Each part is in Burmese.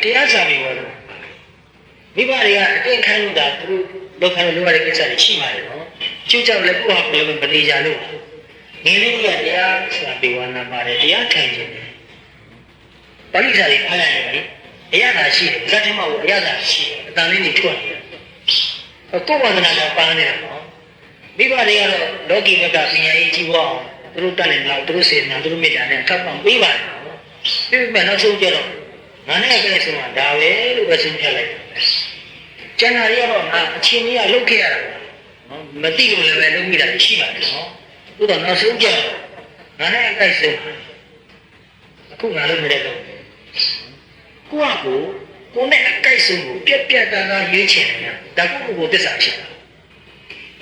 တရားစာပြီးတော့မိဘတွေကအတင်းခိုင်းလို့ဒါသူတို့လောက်ခိုင်းလို့ရတဲ့ကိစ္စတွေရှိပါတယ်နော်ကျုပ်ကြောင့်လည်းကိုယ့်ဟာကိုယ်လည်းမနေကြလို့နေလေးကတရားစာပြီးဝါနာပါတယ်တရားထိုင်ခြင်းပါဠိစာတွေဖတ်လိုက်ရင်အရသာရှိတယ်ဇတ်ထမကိုအရသာရှိတယ်အတန်လေးတွေထွက်နေတယ်ကိုယ်ဝါဒနာကပန်းနေတာနော်မိဘတွေကတော့လောကီဘက်ကပညာရေးကြီးပွားအောင်သူတို့တက်နေတော့သူတို့စေနာသူတို့မေတ္တာနဲ့ထောက်ပံ့ပေးပါတယ်ပြီးမှနောက်ဆုံးကျတော့ငါနဲ့အကဲဆိုတာဒါပဲလို့ပဲဆုံးဖြတ်လိုက်ကျန်တာတွေကတော့ငါအချင်းကြီးကလုပ်ခဲ့ရတာနော်မသိလို့လည်းပဲလုပ်မိတာရှိပါတယ်နော်သူတော့နောက်ဆုံးကျတော့ငါနဲ့အကဲဆုံးအခုငါလုပ်နေတဲ့တော့ကိုနဲ့အကဲဆုံးကိုပြက်ပြက်သားသားရွေးချယ်နေတာဒါကိုသစ္စာရှိတာ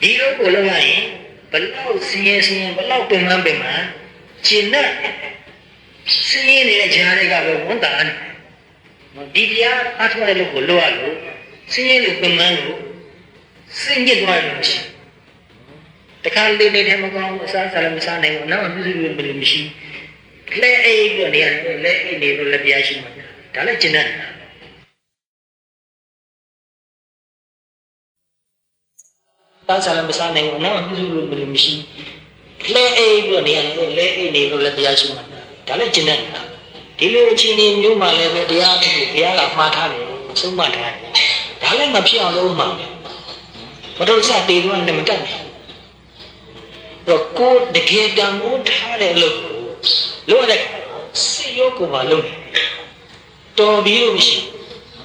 ဒီလိုကိုလုပ်ရရင်ဘလောက်စင်းရဲဘလောက်ပင်ပန်းကျင်တဲ့စင်းရဲနေတဲ့ဂျားတွေကပဲဝန်တာနေဒီတရားအထောက်အလို့ကိုလိုရလို့စင်းရဲလို့ပင်ပန်းလို့စင်ကြစ်သွားလို့ရှိတခါလေးနေတဲ့မကောင်းအစားစားလည်းမစားနိုင်ဘူးနောက်မှပြုစုလို့မရှိလဲအိပ်ပြီးနေရတယ်လဲအိပ်နေလို့လည်းတရားရှိမှာဒါလည်းကျင်တဲ့တာစားလည်းမစားနိုင်ဘူးနောက်မှပြုစုလို့မရှိလဲအိပ်ပြီးနေရတယ်လဲအိပ်နေလို့လည်းတရားရှိမှာဒါလည်းကျင်တဲ့ဒီလိုအချိန်မျိုးမှလည်းပဲတရားကိုဘုရားကမှားထားတယ်ဆုံးမထားတယ်ဒါလည်းမဖြစ်အောင်လုပ်မှာမတော်စတေတော့လည်းမတတ်ဘူးတော့ကိုတကယ်တမ်းကိုထားတယ်လို့လို့ရတဲ့စိတ်ရောကိုယ်ပါလုံးတော်ပြီးလို့မရှိ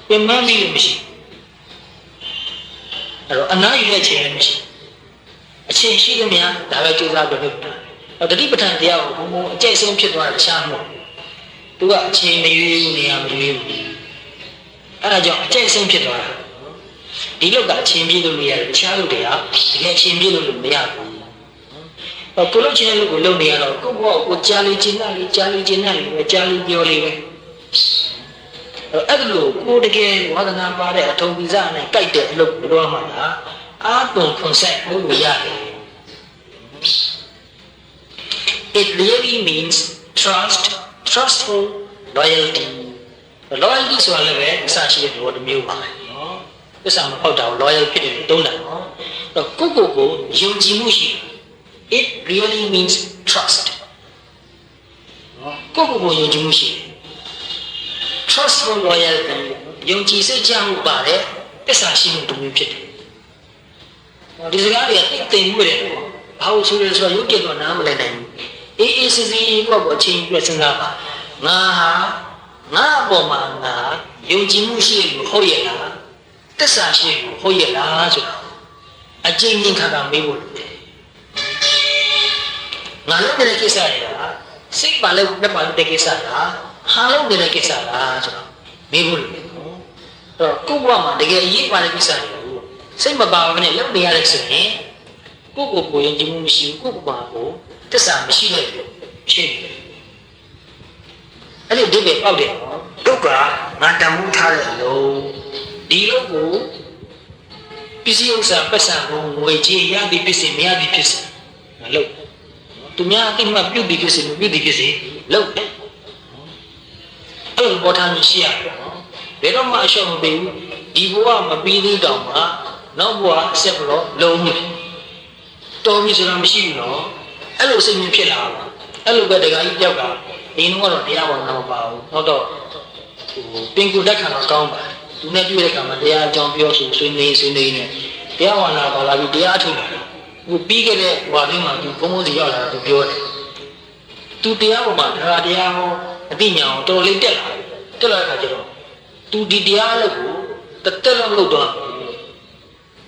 ပင်မပြီးလို့မရှိအဲ့တော့အနာယူတဲ့ချိန်လည်းမရှိအချိန်ရှိသမျှဒါပဲကြိုးစားပြီးလုပ်တာတတိပဋ္ဌာန်တရားကိုဘုံဘုံအကျိတ်ဆုံးဖြစ်သွားတာရှားမဟုတ်သူကအချိန်မရွေးဘူးနေရာမရွေးဘူးအဲ့ဒါကြောင့်အကျိတ်ဆုံးဖြစ်သွားတာဒီလောကအချိန်ပြည့်လို့မရတယ်တခြားလို့တရားတကယ်အချိန်ပြည့်လို့မရဘူးကိုလို့ချင်းလို့ကိုလုံနေရတော့ကိုဘောကိုကြားလေးကျင်းသားလေးကြားလေးကျင်းသားလေးပဲကြားလေးပြောလေးပဲအဲ့ဒါလို့ကိုတကယ်ဝါသနာပါတဲ့အထုံဗီဇနဲ့ကြိုက်တဲ့အလုပ်ပြောမှလားအာတုံခွန်ဆက်လို့ရတယ် It really means trustful loyalty ဆိုတာလည်းပဲအစရှိတဲ့ဘောတစ်မျိုးပါပဲနော်သစ္စာမဟုတ်တာကို loyal ဖြစ်တယ်တုံးတာနော်အဲ့တော့ကိုယုံကြည်မှုရှိ It really means trust ကိုယုံကြည်မှုရှိ trustful loyalty ယုံကြည်စိတ်ချမှုပါတယ်သစ္စာရှိမှုတစ်မျိုးဖြစ်တယ်ဒီစကားတွေကသိမှုတယ်ဘာလို့ဆိုလဲဆိုတော့ရုပ်ကြည့်တော့နားမလည်နိုင်ဘူးအေးစစ်စစ်ကိုအချင်းပြစဉ်းစားပါငါဟာငါအပေါ်မှာငါယုံကြည်မှုရှိလို့ဟုတ်ရဲ့လားသစ္စာရှိလို့ဟုတ်ရဲ့လားဆိုတော့အကျဉ်းချင်းခါမေးဖို့လိုတယ်ငါလုပ်နေတဲ့ကိစ္စတွေကစိတ်ပါလို့လက်ပါလို့တဲ့ကိစ္စလားဟာလုပ်နေတဲ့ကိစ္စလားဆိုတော့မေးဖို့လိုတယ်နော်အဲ့တော့ကိုယ့်ဘဝမှာတကယ်အရေးပါတဲ့ကိစ္စတွေကိုစိတ်မပါဘဲနဲ့လုပ်နေရတဲ့ဆိုရင်ကိုယုံကြည်မှုမရှိဘူးကိုသစ္စာမရှိတဲ့ဖြစ်နေတယ်အဲ့ဒီဒီပဲပေါက်တယ်နော်ဒုက္ခငါတမှုထားတဲ့လုံးဒီလိုကိုပစ္စည်းဥစ္စာပတ်စံကိုငွေကြေးရသည်ဖြစ်စေမရသည်ဖြစ်စေမလုပ်သူများအတိမပြုတ်သည်ဖြစ်စေမပြုတ်သည်ဖြစ်စေလုပ်တယ်အဲ့လိုပေါ်ထားမျိုးရှိရတယ်နော်ဘယ်တော့မှအရှော့မပေးဘူးဒီဘဝမပြီးသေးတောင်မှနောက်ဘဝဆက်ပြီးတော့လုံးမယ်တော်ပြီဆိုတာမရှိဘူးနော်အဲ့လိုစိတ်မျိုးဖြစ်လာတာအဲ့လိုပဲတခါကြီးပြောက်ကဒီနှုန်းကတော့တရားပေါ်မှာမပါဘူးနောက်တော့ပင်ကူလက်ခံတော့ကောင်းပါသူနဲ့တွေ့တဲ့အခါမှာတရားအကြောင်းပြောဆိုဆွေးနွေးနေတရားဝါနာပါလာပြီးတရားအထုတ်တာဟိုပြီးခဲ့တဲ့ဟွာလေးမှာသူဘုံဘုံစီရောက်လာတာသူပြောတယ်သူတရားပေါ်မှာတရားဟောအသိဉာဏ်ကိုတော်တော်လေးတက်လာတဲ့အခါကျတော့သူဒီတရားလို့ကိုတက်လောက်လို့တော့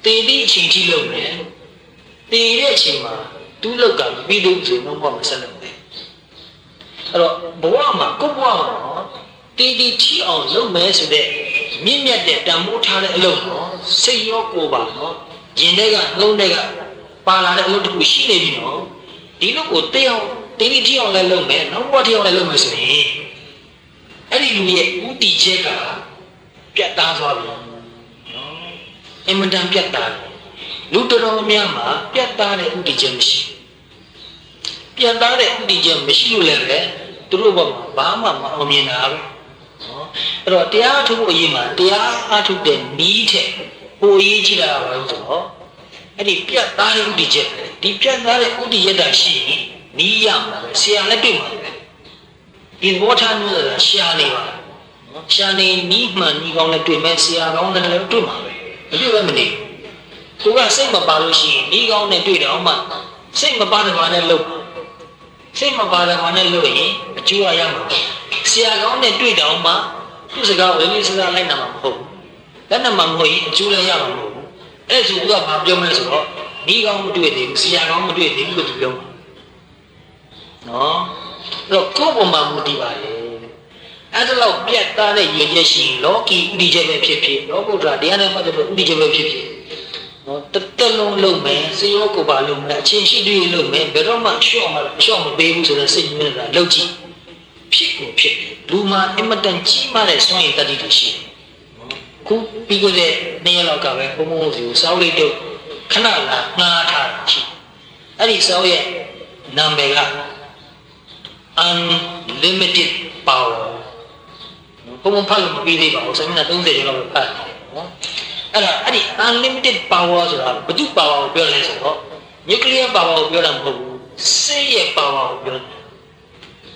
တည်သည့်အချိန်ကြီးလို့မယ်တည်တဲ့အချိန်မှာသူ့လောက်ကပြီးလို့ဆိုတော့ဘာမှဆက်လုပ်တယ်အဲ့တော့ဘဝမှာကိုယ့်ဘဝမှာတည်ထီအောင်လုပ်မယ်ဆိုတဲ့မြင့်မြတ်တဲ့တန်ဖိုးထားတဲ့အလုပ်နော်စိတ်ရောကိုယ်ပါနော်ရင်ထဲကနှလုံးထဲကပါလာတဲ့အလုပ်တစ်ခုရှိနေပြီနော်ဒီလိုကိုတည်အောင်တည်ထီအောင်လည်းလုပ်မယ်နောက်ဘဝထီအောင်လည်းလုပ်မယ်ဆိုရင်အဲ့ဒီလူရဲ့ဥတီချက်ကပြတ်သားသွားပြီနော်အင်မတန်ပြတ်သားလူတော်တော်များမှာပြတ်သားတဲ့ဥတီချက်မရှိပြတ်သားတဲ့ဥတီချက်မရှိလို့လည်းပဲသူတို့ဘက်မှာဘာမှမအောင်မြင်တာပဲနော် အဲ့တော့တရားအထုတ်ဖို့အရေးမှာတရားအထုတ်တဲ့နီးတဲ့ပိုအရေးကြီးတာပါလို့ဆိုတော့အဲ့ဒီပြတ်သားတဲ့ဥဒိချက်ဒီပြတ်သားတဲ့ဥဒိယတရှိရင်နီးရမှာပဲဆရာလည်းတွေ့မှာပဲဒီဘောထားမျိုးဆိုတာရှားနေပါနော်ရှားနေနီးမှန်နီးကောင်းလည်းတွေ့မယ်ဆရာကောင်းလည်းတွေ့မှာပဲမတွေ့ဘဲမနေသူကစိတ်မပါလို့ရှိရင်နီးကောင်းနဲ့တွေ့တော့မှစိတ်မပါတဲ့ဘာနဲ့လုပ်စိတ်မပါတဲ့ဘာနဲ့လုပ်ရင်အကျိုးရမှာဆရာကောင်းနဲ့တွေ့တော့မှသူ့စကားဝေလေးစကားလိုက်နာမှာမဟုတ်ဘူးလက်နက်မှာမဟုတ်ရင်အကျိုးလည်းရမှာမဟုတ်ဘူးအဲ့ဒါဆိုသူကဘာပြောမလဲဆိုတော့နီးကောင်းမတွေ့သေးဘူးဆရာကောင်းမတွေ့သေးဘူးလို့သူပြောမှာနော်အဲ့တော့ကိုယ့်ပုံမှာမူတည်ပါလေအဲ့ဒါတော့ပြတ်သားတဲ့ရည်ချက်ရှိရင်လောကီဥဒိချက်ပဲဖြစ်ဖြစ်လောကုတ္တရာတရားနဲ့ပတ်သက်တဲ့ဥဒိချက်ပဲဖြစ်ဖြစ်နော်တက်လုံးလုံးမယ်စေရောကိုပါလုံးမယ်အချင်းရှိတွေ့လုံးမယ်ဘယ်တော့မှရှော့မပေးဘူးဆိုတဲ့စိတ်မျိုးနဲ့လောက်ကြည့်ဖြစ်ကိုဖြစ်လူမှာအင်မတန်ကြီးမားတဲ့စွမ်းရည်တတိရှိတယ်ခုပြီးခဲ့တဲ့နေ့ရက်လောက်ကပဲဘုံဘုံစီကိုစောက်လေးတုတ်ခဏလာငှားထားတာရှိအဲ့ဒီစောက်ရဲ့နာမည်က unlimited power ဘုံဘုံဖတ်လို့မပြီးသေးပါဘူးစနေ30ကျော်လောက်ဖတ်တယ်နော်အဲ့ဒီ unlimited power ဆိုတာဘယ်သူ power ကိုပြောလဲဆိုတော့ nuclear power ကိုပြောတာမဟုတ်ဘူးစိတ်ရဲ့ power ကိုပြောတယ်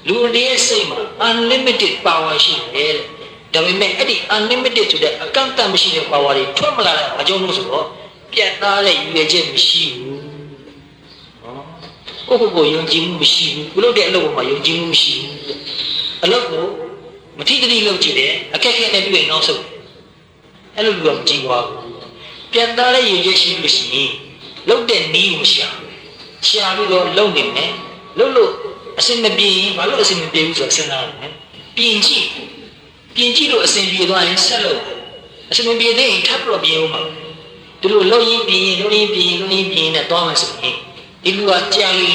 လူတွေရဲ့စိတ်မှာ unlimited power ရှိတယ်ဒါပေမဲ့အဲ့ဒီ unlimited ဆိုတဲ့အကန့်အသတ်မရှိတဲ့ power တွေထွက်မလာတာအကြောင်းလို့ဆိုတော့ပြတ်သားတဲ့ရည်ရွယ်ချက်မရှိဘူးကိုယုံကြည်မှုမရှိဘူးဘလို့တဲ့အလုပ်ပေါ်မှာယုံကြည်မှုမရှိဘူးအလုပ်ကိုမထိတိလုပ်ကြည့်တယ်အခက်အခဲနဲ့တွေ့နောက်ဆုံးအဲ့လိုလူကမကြည့်ပါဘူးပြတ်သားတဲ့ရည်ရွယ်ရှိလို့ရှိရင်လုပ်တဲ့နည်းကိုရှာပြီးတော့လုပ်နေမယ်လုပ်လို့အစင်မပြေရင်ဘာလို့အစင်မပြေဘူးဆိုတော့စဉ်းစားရမယ်ပြင်ကြည့်လို့အစင်ပြေသွားရင်ဆက်လုပ်အစင်မပြေသေးရင်ထပ်ပြီးတော့ပြင်ဦးမှာဒီလိုလုပ်ရင်ပြင်နဲ့သွားမယ်ဆိုရင်ဒီလူကကြာလေ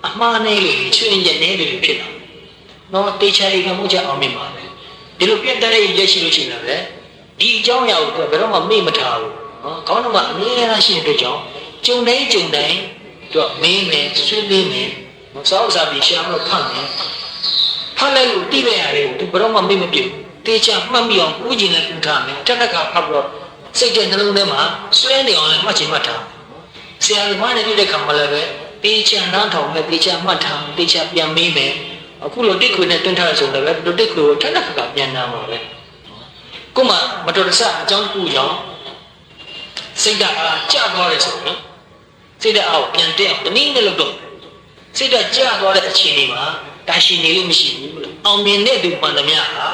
အမှားနဲ့လေချွင်းရက်နေလေဖြစ်လာတော့တေချာလေးကမှုချအောင်မြင်ပါပဲဒီလိုပြတ်တဲ့ရက်ရှိလို့ရှိရင်လည်းဒီအကြောင်းအရာကိုဘယ်တော့မှမေ့မထားဘူးနော်ခေါင်းထဲမှာအမြဲတမ်းရှိတဲ့ကြောင့်ကြုံတိုင်းတော့မင်းနဲ့ဆွေးနွေးမယ်စောက်စားပြီးရှာလို့ဖတ်လိုက်လို့တိလိုက်ရတယ်သူဘယ်တော့မှမေ့မပြတ်တေချာမှတ်မိအောင်ကူးကျင်နဲ့ကူးထားမယ်တက်တက်ကဖတ်ပြီးတော့စိတ်တဲ့နှလုံးထဲမှာဆွဲနေအောင်လည်းမှတ်ချင်မှတ်ထားဆရာကလည်းတွေ့တဲ့ခါမှလည်းပဲတေချာနားထောင်မယ်တေချာမှတ်ထားတေချာပြန်မေးမယ်အခုလိုတိတ်ခွေနဲ့တွန်းထားရဆိုလည်းပဲတိတ်ခွေကိုထက်ခါပြန်နာမှာပဲကိုမမတော်တဆအကြောင်းကူကြောင့်စိတ်ဓာတ်အားကျသွားတယ်ဆိုရင်စိတ်ဓာတ်အားကိုပြန်တက်အောင်တနည်းနဲ့လုပ်တော့စိတ်ဓာတ်ကျသွားတဲ့အခြေအနေမှာတာရှိနေလို့မရှိဘူးအောင်မြင်တဲ့သူမှန်သမျှဟာ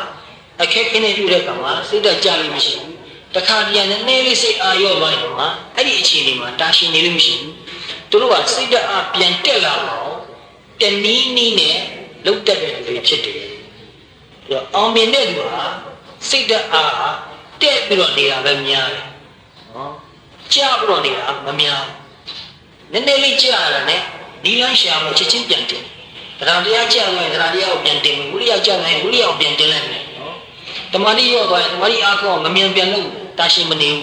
အခက်အခဲနဲ့တွေ့တဲ့အခါမှာစိတ်ဓာတ်ကျလို့မရှိဘူးတခါပြန်နည်းနည်းလေးစိတ်အားရော့သွားရင်တော့အဲ့ဒီအခြေအနေမှာတာရှိနေလို့မရှိဘူးသူတို့ကစိတ်ဓာတ်အားပြန်တက်လာအောင်တနည်းနည်းနဲ့လုပ်တတ်တဲ့လူတွေဖြစ်တယ်။ဒါအောင်မြင်တဲ့လူဟာစိတ်ဓာတ်အားတက်ပြီးတော့နေတာပဲများတယ်။နော်။ကြာပြီးတော့နေတာမများဘူး။နည်းနည်းလေးကြာရတဲ့ဒီလမ်းရှာလို့ချက်ချင်းပြန်တင်။တရားတရားကြာရင်တရားတရားကိုပြန်တင်မယ်။ဝိရိယကြာရင်ဝိရိယကိုပြန်တင်လိုက်မယ်နော်။တမာတိရော့သွားရင်တမာတိအားကောမမြန်ပြန်လို့တာရှိမနေဘူး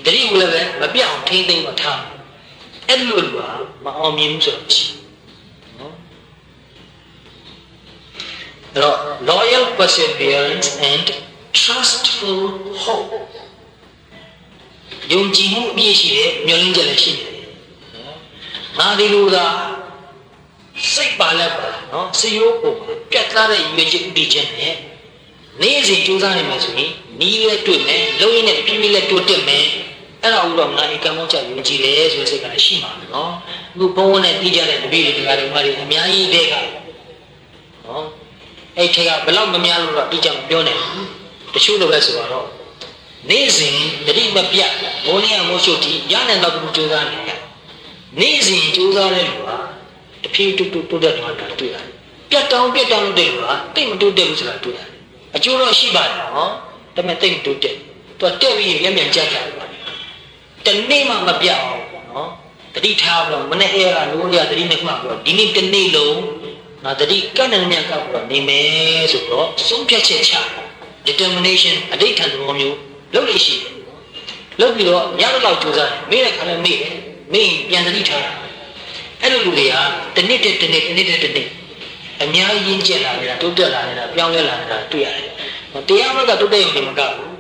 ။တတိကလည်းပဲမပြောင်းထိမ့်သိမ့်မထား။အဲ့လိုလူဟာမအောင်မြင်ဘူးဆိုတော့ရှိနော်။ loyal perseverance and trustful hope ယုံကြည်မှုအပြည့်ရှိတဲ့မျှော်လင့်ချက်လည်းရှိတယ်။ငါဒီလိုသာစိတ်ပါလက်ပါနော်စိတ်ရိုးပုံပြတ်သားတဲ့ရည်ရွယ်ချက်ဥတည်ချက်နဲ့နေ့စဉ်ကြိုးစားနေမယ်ဆိုရင်နီးရဲတွေ့မယ်လုံးရင်းနဲ့ပြင်းပြလက်တိုးတက်မယ်အဲ့ဒါဥတော့ငါဧကမောချယုံကြည်တယ်ဆိုတဲ့စိတ်ကလည်းရှိမှာနော်အခုဘုံဝန်းနဲ့ပြီးကြတဲ့တပည့်တွေတရားတော်တွေအများကြီးတဲ့ကနော်အဲ့ထက်ကဘယ်လောက်မများလို့တော့အကြံပြောနေတချို့လိုပဲဆိုတော့နေ့စဉ်တတိမပြတ်မိုးလင်းမိုးရှုပ်တီရနိုင်တော့ကြိုးစားနေတယ်နေ့စဉ်ကြိုးစားတဲ့လူဟာတဖြည်းတိုးတက်သွားတာတွေ့ရတယ်ပြတ်တောင်းလို့တဲ့လူဟာတိတ်မတိုးတက်ဘူးဆိုတာတွေ့ရတယ်အကျိုးတော့ရှိပါတယ်နော်ဒါပေမဲ့တိတ်မတိုးတက်သူတက်ပြီးမြန်ကြတယ်တနေ့မှမပြတ်အောင်နော်တတိထားပြီးတော့မနေ့ကနိုးရတတိနဲ့မှပြောဒီနေ့တစ်နေ့လုံးငါတတိကနဲ့မြတ်ကပြီးတော့နေမယ်ဆိုတော့ဆုံးဖြတ်ချက်ချ determination အဋ္ဌံသဘောမျိုးလုပ်လို့ရှိတယ်လုပ်ပြီးတော့ညတော့ကြိုးစားတယ်မေးတဲ့ခါလည်းမေးတယ်မေးပြန်တတိထားတာအဲ့လိုလူတွေကတနေ့အများကြီးရင်းကျက်လာနေတာတိုးတက်လာနေတာပြောင်းလဲလာနေတာတွေ့ရတယ် တရားဘက်ကတုတ်တဲ့ရုံနဲ့မကဘူး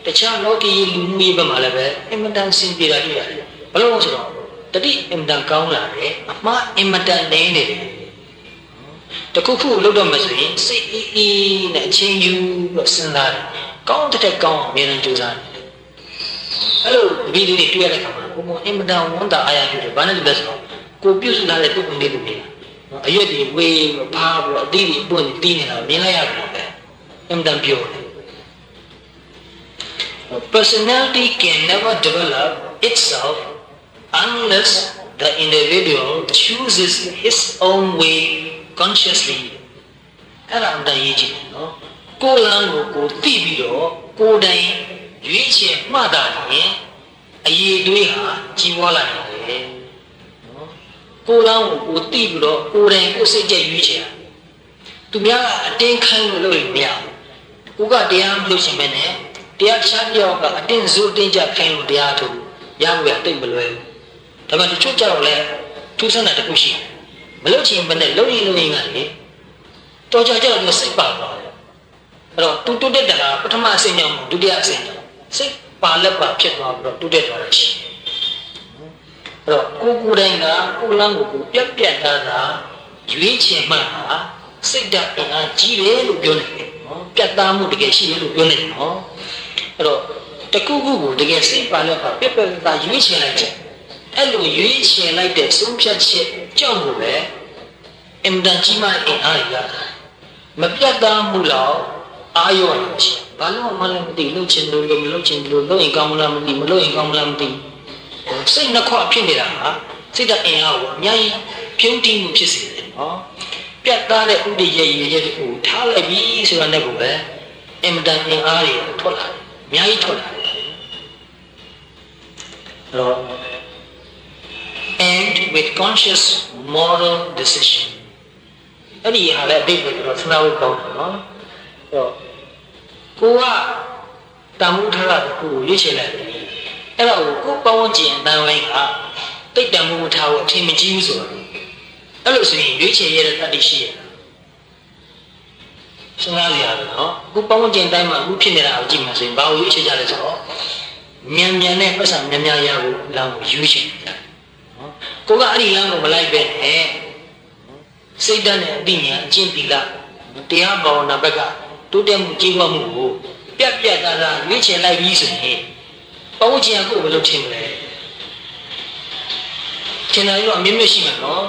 တခြားလောကီလူမှုရေးဘက်မှာလည်းပဲအင်မတန်စင်ပြေတာတွေ့ရတယ်ဘယ်လိုလဲဆိုတော့တတိအင်မတန်ကောင်းလာတယ်အမှားအင်မတန်နည်းနေတယ်တခုခုလုပ်တော့မှဆိုရင်စိတ်အေးနဲ့အချင်းယူပြီးစဉ်းစားတယ်ကောင်းတဲ့ကောင်းအမြဲတမ်းကြိုးစားတယ်အဲ့လိုဗီဒီယိုတွေတွေ့ရတဲ့အခါမှာဘုံအင်မတန်ဝန်တာအားရဖြစ်တယ်ဘာနဲ့လဲဆိုတော့ကိုပြုစုလာတဲ့ပုံလေးတွေအရက်တွေဝေးဖားပြီးအသီးတွေပွင့်တီးနေတာမြင်လိုက်ရတယ်ပဲအင်မတန်ပြောတယ်Personality can never develop itself unless the individual chooses his own way consciously. အဲ့ဒါအမှန်ရေးကြည့်နော်ကိုယ်လမ်းကိုသိပြီးတော့ကိုယ်တိုင်ရွေးချယ်မှတ်တာရင်အရေးတွေးဟာကြီးပွားလာတယ်နော်ကိုယ်လမ်းကိုသိပြီးတော့ကိုယ်တိုင်ကိုယ်စိတ်ကြရွေးချယ်သူများကအတင်းခိုင်းလို့မရဘူးကိုကတရားမလို့ရှင်ပဲနဲ့တရားချမ်းပြောကအတင်းစုတင်းကြခိုင်းလို့တရားထုတ်ရဖို့ရတိတ်မလွယ်ဘူးဒါပေမဲ့တချို့ကြတော့လဲထူးဆန်းတာတစ်ခုရှိမလို့ချင်ဘဲနဲ့လုံရင်ကလေတော်ကြကြတော့စိတ်ပါသွားတယ်အဲ့တော့တူတုတက်တာပထမအဆင့်ကြောင့်ဒုတိယအဆင့်ကြောင့်စိတ်ပါလက်ပါဖြစ်သွားပြီးတော့တုတက်သွားတယ်ရှိအဲ့တော့ကိုယ်တိုင်ကကိုယ်လမ်းကိုပြက်ပြက်သားသားရွေးချယ်မှဟာစိတ်ဓာတ်အင်အားကြီးတယ်လို့ပြောနေတယ်နော်ပြတ်သားမှုတကယ်ရှိတယ်လို့ပြောနေတယ်နော်အဲ့တော့တကူကူကိုတကယ်စိတ်ပါလက်ပါပြက်ပြက်သားရွေးချယ်လိုက်တယ်အဲ့လိုရွေးချယ်လိုက်တဲ့ဆုံးဖြတ်ချက်ကြောင့်လို့ပဲအင်တန်ကြီးမားတဲ့အင်အားရမပြတ်သားမှုတော့အာရုံရှိဘာလို့မှလည်းမသိလှုပ်ချင်လို့မလှုပ်ချင်လို့လှုပ်ရင်ကောင်းမလားမသိမလှုပ်ရင်ကောင်းမလားမသိစိတ်နှခွဖြစ်နေတာဟာစိတ်တဲ့အင်အားကိုအများကြီးပြုံးတိမှုဖြစ်စေတယ်နော်ပြတ်သားတဲ့ဥဒိရဲ့ရည်ရဲ့ကိုထားလိုက်ပြီဆိုတာနဲ့ကိုပဲအင်တန်အင်အားတွေထွက်လာတယ်အများကြီးထွက်လာတယ်အဲ့တော့ and with conscious moral decision အဲ့ဒီဟာလည်းအတိတ်ကတော့စနာဝတ်ကောင်းတယ်နော်အဲ့တော့ကိုကတန်ဖိုးထားတာကိုရွေးချယ်လိုက်တယ်အဲ့တော့ကိုပဝန်းကျင်အတန်းဝိုင်းကတိတ်တန်ဖိုးထားဖို့အထင်မကြီးဘူးဆိုတော့အဲ့လိုဆိုရင်ရွေးချယ်ရတဲ့တတိရှိရစဉ်းစားရရတယ်နော်ကိုပဝန်းကျင်တိုင်းမှာအခုဖြစ်နေတာကိုကြည့်မှဆိုရင်ဘာကိုရွေးချယ်ကြလဲဆိုတော့မြန်မြန်နဲ့ပတ်စံများများရဖို့လမ်းကိုရွေးချယ်ကြနော်ကိုကအဲ့ဒီလမ်းကိုမလိုက်ပဲနဲ့စိတ်ဓာတ်နဲ့အသိဉာဏ်အကျင့်သီလတရားဘာဝနာဘက်ကတိုးတက်မှုကြီးပွားမှုကိုပြတ်ပြတ်သားသားရွေးချယ်လိုက်ပြီးဆိုရင်ပဝန်းကျင်ကိုဘယ်လိုထင်မလဲထင်တယ်ရောအမြင့်မြတ်ရှိမှာနော်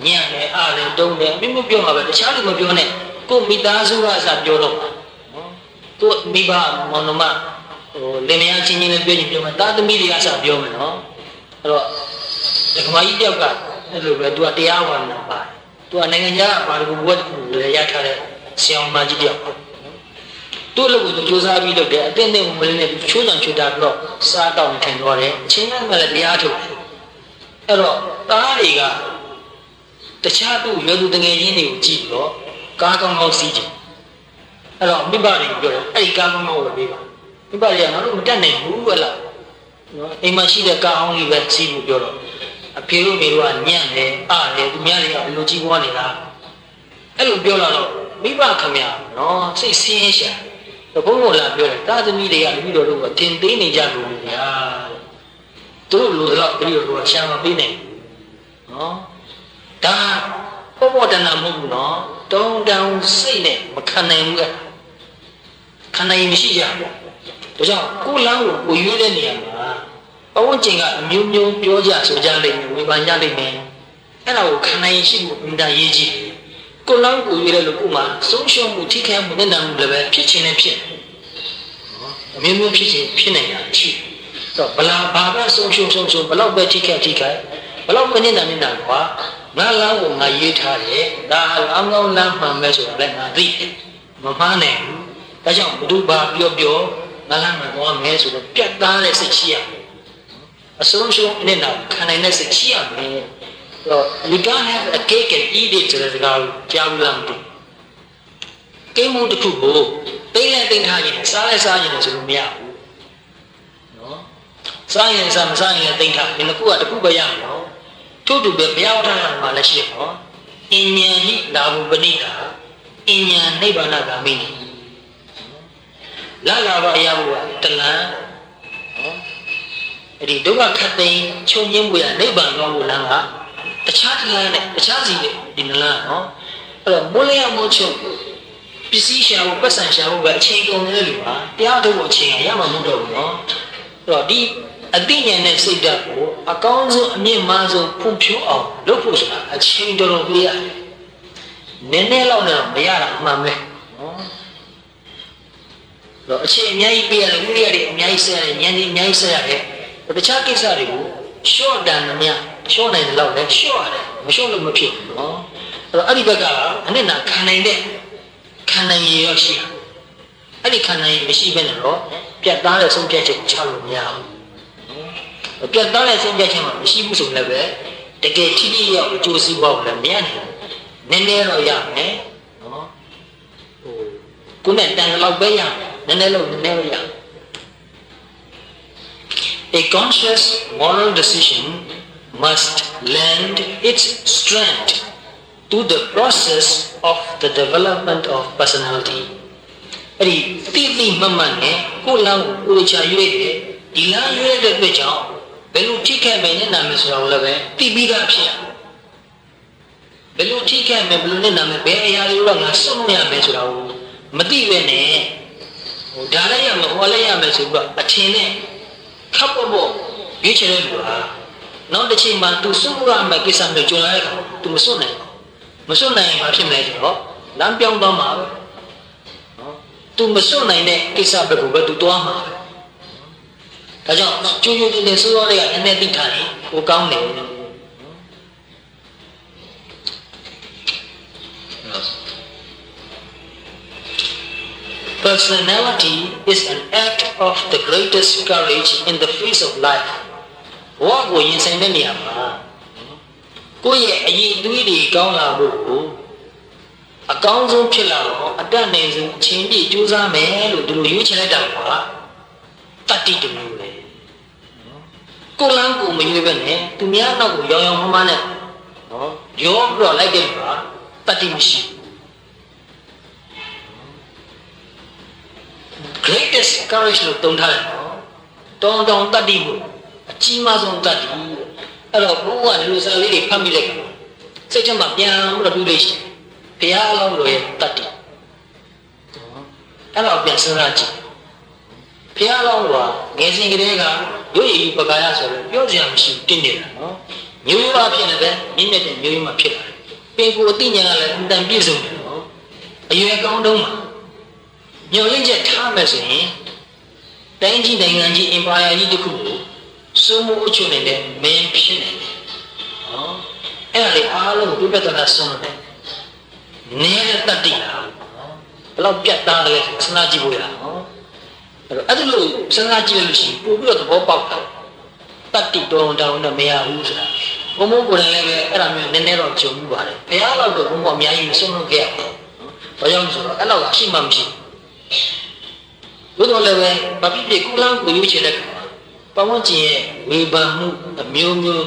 ညံ့တယ်အားတယ်တုံးတယ်အမြင့်မြတ်ပြောမှာပဲတခြားလူမပြောနဲ့ကိုမိသားစုကအစပြောတော့နော်ကိုမိဘမောင်နှမလင်မယားချင်းချင်းလည်းပြောရင်ပြောမှာတာသမီးတွေကစပြောမယ်နော်အဲ့တော့ဒကမကြီးတယောက်ကအဲ့လိုပဲသူကတရားဝါဒနာပါတယ်သူကနိုင်ငံခြားဘာလို့ဘဝတခုလည်းရထားတဲ့ဆရာမကြီးတယောက်သူ့လူကိုသူစူးစမ်းပြီးလုပ်တယ်အတင်းနဲ့မလင်းနဲ့ချိုးချံချိုးတာပြီးတော့စားတောင်းထိုင်သွားတယ်အချင်းချင်းကလည်းတရားထုတ်တယ်အဲ့တော့သားတွေကတခြားသူ့ရွယ်သူတငယ်ချင်းတွေကိုကြည့်ပြီးတော့ကားကောင်းကောင်းစီးကြတယ်အဲ့တော့မိဘတွေကိုပြောတယ်အဲ့ဒီကားကောင်းကောင်းကိုပေးပါမိဘတွေကငါတို့မတက်နိုင်ဘူးဟဲ့လားနော်အိမ်မှာရှိတဲ့ကားအောင်လေးပဲစီးဖို့ပြောတော့အဖေတို့မေတို့ကညံ့တယ်အားတယ်သူများတွေကဘယ်လိုကြီးပွားနေတာအဲ့လိုပြောလာတော့မိဘခမရနော်စိတ်ဆင်းရဲရှာဘုန်းတော်လာပြောတယ်တာသမီတွေကလူတော်တို့ကတင်သေးနေကြလို့ဗျာသူတို့လူတော်ပြည်တော်ကရှာမပေးနိုင်နော်ဒါပေါ်တဏ္ဍမဟုတ်ဘူးနော်တုံတောင်စိတ်နဲ့မခံနိုင်ဘူးကခံနိုင်မရှိကြဘူးဒါကြောင့်ကိုလမ်းကိုကိုရွေးတဲ့နေရာမှာပဝန်းကျင်ကအမျိုးမျိုးပြောကြဆိုကြလိမ့်မယ်ဝေဖန်ကြလိမ့်မယ်အဲ့ဒါကိုခံနိုင်ရှိမှုအင်တာရေးကြီးကိုလမ်းကိုရွေးတဲ့လူကမှဆုံးရှုံးမှုထိခိုက်မှုနဲ့တန်မှုလည်းပဲဖြစ်ချင်းနဲ့ဖြစ်အမျိုးမျိုးဖြစ်ချင်းဖြစ်နေတာရှိတော့ဘလားဘာပဲဆုံးရှုံးဘလောက်ပဲထိခိုက်ဘလောက်ပဲနေတာကွာငါလမ်းကိုငါရေးထားတယ်ဒါဟာလမ်းကောင်းလမ်းမှန်ပဲဆိုတာလည်းငါသိတယ်မမှားနိုင်ဘူးဒါကြောင့်ဘုသူဘာပြောငါလမ်းမှန်သွားမယ်ဆိုတော့ပြတ်သားတဲ့စိတ်ရှိရအဆုံးရှုံးနေတာခံနိုင်တဲ့စိတ်ရှိရမယ်တော့ you can't have a cake and eat it ဆိုတဲ့စကားကိုကြားဘူးလားမသိကိမှုတစ်ခုကိုတိမ့်လိုက်တိမ့်ထားရင်စားလိုက်စားရင်လည်းဆိုလို့မရဘူးနော်စားရင်စားမစားရင်လည်းတိမ့်ထားဒီနှစ်ခုကတစ်ခုပဲရမှာနော်ထို့တူပဲဘုရားဝဋ္ဌာမှာလည်းရှိတယ်နော်အဉ္ဉံဟိလာဘုပဏိတာအဉ္ဉံနိဗ္ဗာန်ဂာမိနိ လာလာပါရဖို့တလန်အဲ့ဒီဒုက္ခခတ်သိမ်းချုပ်ငင်းမှုရနိဗ္ဗာန်သွားဖို့လမ်းကတခြားတလန်နဲ့တခြားစီနဲ့ဒီနလန်နော်အဲ့တော့မိုးလျော်မိုးချုပ်ပစ္စည်းရှာဖို့ပတ်စံရှာဖို့ပဲအချိန်ကုန်နေတဲ့လူပါတရားထုတ်ဖို့အချိန်ရမှာမဟုတ်တော့ဘူးနော်အဲ့တော့ဒီအသိဉာဏ်နဲ့စိတ်ဓာတ်ကိုအကောင်းဆုံးအမြင့်မားဆုံးဖွံ့ဖြိုးအောင်လုပ်ဖို့ဆိုတာအချိန်တော်တော်ပေးရတယ်နည်းနည်းလောက်နဲ့တော့မရတာအမှန်ပဲနော်တော့အချိန်အများကြီးပေးရတယ်ဝိရိယတွေအများကြီးဆက်ရတယ်ဉာဏ်တွေအများကြီးဆက်ရတယ်တခြားကိစ္စတွေကိုရှော့တန်မများရှော့နိုင်တယ်လို့လည်းရှော့ရတယ်မရှော့လို့မဖြစ်ဘူးနော်အဲ့ဒီဘက်ကအနစ်နာခံနိုင်တဲ့ခံနိုင်ရရရှိတာအဲ့ဒီခံနိုင်ရမရှိဘဲနဲ့တော့ပြတ်သားတဲ့ဆုံးဖြတ်ချက်ချလို့မရဘူးပြတ်သားတဲ့ဆုံးဖြတ်ချက်မှမရှိဘူးဆိုလည်းပဲတကယ်ထိထိရောက်အကျိုးစီးပွားကိုလည်းမရနိုင်ဘူးနည်းနည်းတော့ရမယ်နော်ကိုယ်နဲ့တန်လောက်ပဲရနည်းနည်းလို့နည်းနည်းရA conscious moral decision must lend its strength to the process of the development of personality. အဲ့ဒီတိမှန်မှန်နဲ့ကိုယ်လမ်းကိုချရွေးတယ်ဒီလမ်းရွေးတဲ့အတွက်ကြောင့်ဘယ်လိုထိခိုက်မယ်နဲ့နာမယ်ဆိုတာကိုလည်းပဲသိပြီးသားဖြစ်ရဘယ်လိုထိခိုက်မယ်ဘယ်လိုနဲ့နာမယ်ဘယ်အရာတွေကိုငါစွန့်မရမယ်ဆိုတာကိုမသိပဲနဲ့ဒါလည်းရမယ်ဟောလည်းရမယ်ဆိုပြီးတော့အထင်နဲ့ခပ်ဖို့ရွေးချယ်တဲ့လူဟာနောက်တစ်ချိန်မှာသူစွန့်ရမယ်ကိစ္စမျိုးကြုံလာတဲ့အခါသူမစွန့်နိုင်ဘူးမစွန့်နိုင်ရင်ဘာဖြစ်မလဲဆိုတော့လမ်းပြောင်းသွားမှာပဲနော်သူမစွန့်နိုင်တဲ့ကိစ္စဘက်ကိုပဲသူသွားမှာပဲဒါကြောင့်ကျိုးကျိုးတင်တင်စိုးစိုးလေးကနည်းနည်းသိထားရင်ကိုကောင်းတယ် Personality is an act of the greatest courage in the face of life. ဘဝကိုရင်ဆိုင်တဲ့နေရာမှာကိုယ့်ရဲ့အရေးအသွေးတွေကောင်းလာဖို့ကိုအကောင်းဆုံးဖြစ်လာတော့အတတ်နိုင်ဆုံးအချိန်ပြည့်ကြိုးစားမယ်လို့ဒီလိုရွေးချယ်လိုက်တာကတတ္တိတမျိုးပဲကိုယ်လမ်းကိုမရွေးပဲနဲ့သူများနောက်ကိုရောင်ရောင်မမနဲ့နော်ရောပြီးတော့လိုက်တဲ့ပါတတ္တိမရှိ greatest courage လို့တုံးထားတယ်နော်တောင်းတတ္တိကိုအကြီးမားဆုံးတတ္တိအဲ့တော့ဘုရားဒီလိုစာလေးတွေဖတ်မိလိုက်စိတ်ထဲမှာပြန်ပြီးတော့တွေးလိုက်ဘုရားအလောင်းလိုရဲ့တတ္တိအဲ့တော့ပြန်စဉ်းစားကြည့်ဘုရားအလောင်းကငယ်စဉ်ကတည်းကရွေ့ရည်ပကာယဆိုတော့ပြောစရာမရှိတင်းနေတာနော်မျိုးရိုးအဖြစ်နဲ့ပဲမြင့်မြတ်တဲ့မျိုးရိုးမှဖြစ်လာတယ်ပင်ကိုအသိဉာဏ်ကလည်းအတန်ပြည့်စုံတယ်နော်အရွယ်ကောင်းတုံးမှာမျောလင့်ချက်ထားမယ်ဆိုရင်တိုင်းကြီးနိုင်ငံကြီးအင်ပါယာကြီးတစ်ခုကိုစိုးမိုးအချုပ်နေတဲ့မင်းဖြစ်နေတယ်။ဟောအဲ့ဒါလေးအားလုံးပြပြတတ်ဆုံးတယ်။နေတဲ့တတ္တိလားဘယ်လောက်ပြတ်သားလဲစဉ်းစားကြည့်ဖို့ရအောင်။အဲ့လိုစဉ်းစားကြည့်လို့ရှိရင်ပို့ပြီးတော့သဘောပေါက်တာတတ္တိတောင်းနဲ့မရဘူးဆိုတာဘုံဘုံကိုယ်တိုင်လည်းပဲအဲ့ဒါမျိုးနည်းနည်းတော့ကြုံမှုပါတယ်။ဘုရားလောက်တော့ဘုံဘုံအများကြီးမဆုံးလို့ခဲ့ရဘူး။ဘာကြောင့်လဲဆိုတော့အဲ့လောက်ကရှိမှမရှိဘူး။ဘုရားလည်းပဲဘာဖြစ်ဖြစ်ကုလန်းကိုရွေးချယ်တဲ့ပဝန်းကျင်ရဲ့ဝေဖန်မှုအမျိုးမျိုး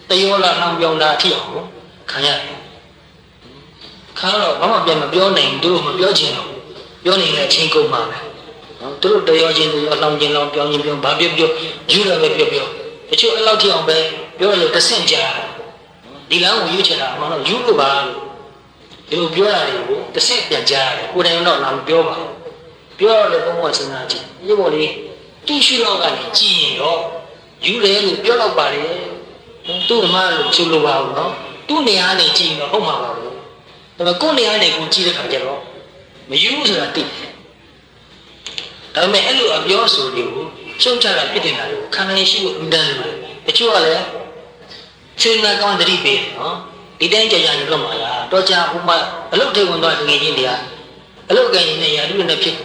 တယောလာနှောင်ပြောင်းတာအထိအောင်ခံရတယ်။ခါတော့ဘာမှပြန်မပြောနိုင်သူတို့မပြောချင်တော့ပြောနေတဲ့အချင်းကုန်ပါပဲ။နော်သူတို့တယောချင်းတယောလောင်ချင်းလောင်ပြောင်းချင်းပြောင်းဘာပြောပြောယူရပဲပြောပြောတချို့အဲ့လောက်ထိအောင်ပဲပြောလို့တဆင့်ကြဒီလမ်းကိုရွေးချယ်တာအမှန်တော့ယူလို့ပါလို့ဒီလိုပြောရတယ်ကိုတဆင့်ပြန်ကြားရတယ်ကိုယ်တိုင်တော့လာမပြောပါဘူး။ပြောရလို့ဘုံဘုံစဉ်းစားကြည့်ဒီပေါ်လေးသူရှိတော့ကနေကြည်ရင်တော့ယူတယ်လို့ပြောတော့ပါတယ်သူ့ဓမ္မလို့ကျလို့ပါဘူးနော်သူ့နေရာနဲ့ကြည်ရင်တော့ဟုတ်မှာပါဘူးဒါပေမဲ့ကိုယ့်နေရာနဲ့ကိုကြည်တဲ့ခါကျတော့မယူဘူးဆိုတာသိတယ်ဒါပေမဲ့အဲ့လိုအပြောဆိုတွေကိုရှုံချတာပြစ်တင်တာကိုခံနိုင်ရှိဖို့အမြဲတမ်းလိုတယ်တချို့ကလည်းချိန်နာကောင်းတတိပေးနော်ဒီတိုင်းကြာကြာနေတော့မှာလားတော့ကြာဟိုမှာအလုတ်တွေဝင်သွားတကယ်ချင်းတွေကအလုတ်ကရင်နဲ့ရာထူးနဲ့ဖြစ်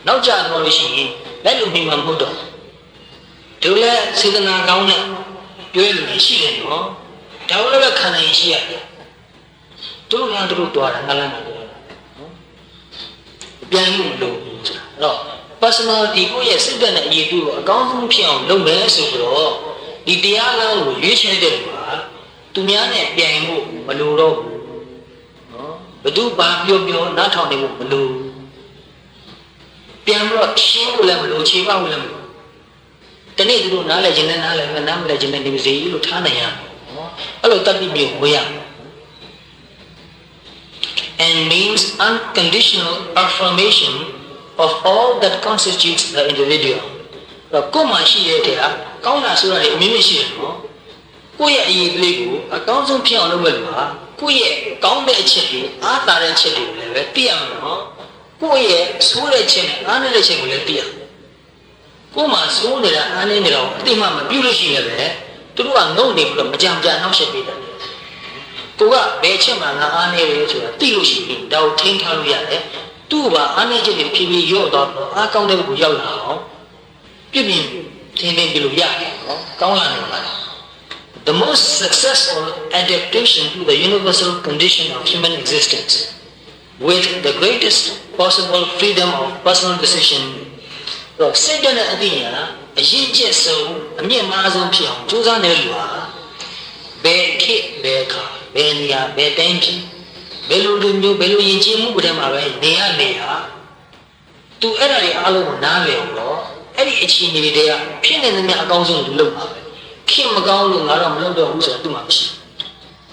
နောက်ကျတော့လို့ရှိရင်လက်လူမိမှမဟုတ်တော့ဒီလိုလဲစေတနာကောင်းနဲ့ပြောရလို့ရှိတယ်နော်ဒါလည်းပဲခံနိုင်ရှိရတယ်တို့ကတို့တွားတာငါလည်းနော်ပြန်လို့လို့ဆိုတာအဲ့တော့ personality ကိုရဲ့စိတ်ဓာတ်နဲ့အရေးတူကိုအကောင်းဆုံးဖြစ်အောင်လုပ်မယ်ဆိုတော့ဒီတရားလမ်းကိုရွေးချယ်တဲ့လူဟာသူများနဲ့ပြန်ဖို့မလိုတော့ဘူးနော်ဘယ်သူဘာပြောပြောနားထောင်နေဖို့မလို ပြန်ပြီးတော့ရှင်းလို့လည်းမလို့ခြေပေါက်လည်းမလို့တနေ့သူတို့နားလဲခြင်းနဲ့နားလဲမနားမလဲခြင်းနဲ့ဒီစီလို့ထားနိုင်ရနော်အဲ့လိုတတ်ပြီးမျိုးဝေးရ and means unconditional affirmation of all that constitutes the individual တော့ကိုယ်မှရှိရတဲ့ကောင်းတာဆိုတာတွေအမြင်မရှိတယ်နော်ကိုယ့်ရဲ့အရေးကလေးကိုအကောင်းဆုံးဖြစ်အောင်လုပ်ရလို့ပါကိုယ့်ရဲ့ကောင်းတဲ့အချက်တွေအားသာတဲ့အချက်တွေကိုလည်းပဲသိရမှာနော်ကိုယ့်ရဲ့ဆိုးတဲ့ချက်နဲ့အားနည်းတဲ့ချက်ကိုလည်းသိရကိုယ်မှဆိုးနေတာအားနည်းနေတာကိုအတိမမပြုလို့ရှိရပဲသူတို့ကငုံနေပြီးတော့မကြံကြနှောက်ယှက်ပေးတယ်ကိုကဘယ်ချက်မှငါအားနည်းတယ်ဆိုတာသိလို့ရှိရင်ဒါကိုထိန်းထားလို့ရတယ်သူ့ဘာအားနည်းချက်တွေဖြည်းဖြည်းရော့တော့အားကောင်းတဲ့ဘက်ကိုရောက်လာအောင်ပြည့်ပြည့်ထင်းထင်းပြလို့ရတယ်နော်ကောင်းလာနေပါလား The most successful adaptation to the universal condition of human existence with the greatest possible freedom of personal decision တော့စိတ်တဲ့အသိဉာဏ်အရင်ကျက်ဆုံးအမြင့်မားဆုံးဖြစ်အောင်ကြိုးစားနေလို့ပါဘယ်ခေတ်ဘယ်ခါဘယ်နေရာဘယ်တိုင်းပြည်ဘယ်လိုလူမျိုးဘယ်လိုယဉ်ကျေးမှုတွေမှာပဲနေရနေရသူအဲ့ဒါတွေအားလုံးကိုနားလည်တော့အဲ့ဒီအခြေအနေတွေကဖြစ်နေသမျှအကောင်းဆုံးသူလုပ်ပါပဲခင်မကောင်းလို့ငါတော့မလုပ်တော့ဘူးဆိုတာသူမှမရှိ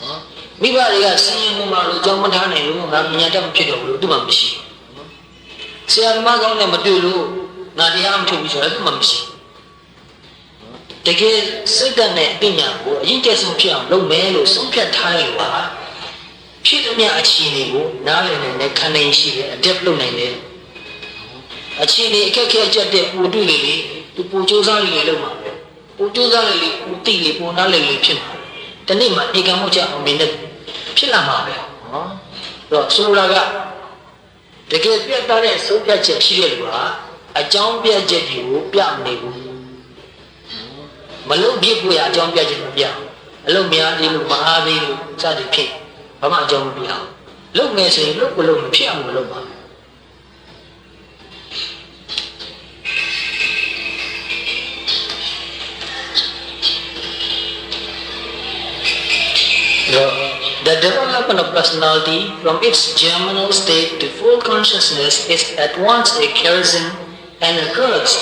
နော်မိဘတွေကစင်ရင်မှလို့ကြောင်းမထားနိုင်လို့ငါပညာတတ်မဖြစ်တော့ဘူးလို့သူမှမရှိဆရာသမားကောင်းနဲ့မတွေ့လို့ငါတရားမထုတ်ဘူးဆိုတာသူမှမရှိတကယ်စိတ်ဓာတ်နဲ့ပညာကိုအရင်ကျဆုံးဖြစ်အောင်လုပ်မယ်လို့ဆုံးဖြတ်ထားလို့ပါဖြစ်သမျှအခြေအနေကိုနားလည်နိုင်တဲ့ခံနိုင်ရှိတဲ့ adapt လုပ်နိုင်တဲ့အခြေအနေအခက်အခဲအကျက်တဲ့ပူတွေ့လေလေသူပူစူးစမ်းလေလုပ်မှာပဲပူစူးစမ်းလေလေပူတိလေပူနားလေလေဖြစ်မှာတနေ့မှဧကမောချအောင်မင်းနဲ့ဖြစ်လာမှာပဲနော်တော့ဆိုလိုတာကတကယ်ပြတ်သားတဲ့ဆုံးဖြတ်ချက်ရှိတဲ့လူကအကြောင်းပြချက်တွေကိုပြမနေဘူးမလုပ်ပြဖို့ရအကြောင်းပြချက်မပြအလုပ်များသေးလို့မအားသေးလို့စသည်ဖြစ်ဘာမှအကြောင်းမပြအောင်လုပ်မယ်ဆိုရင်လုပ်ကိုလုပ်မဖြစ်အောင်လုပ်ပါThe development of personality from its germinal state to full consciousness is at once a charism and a curse.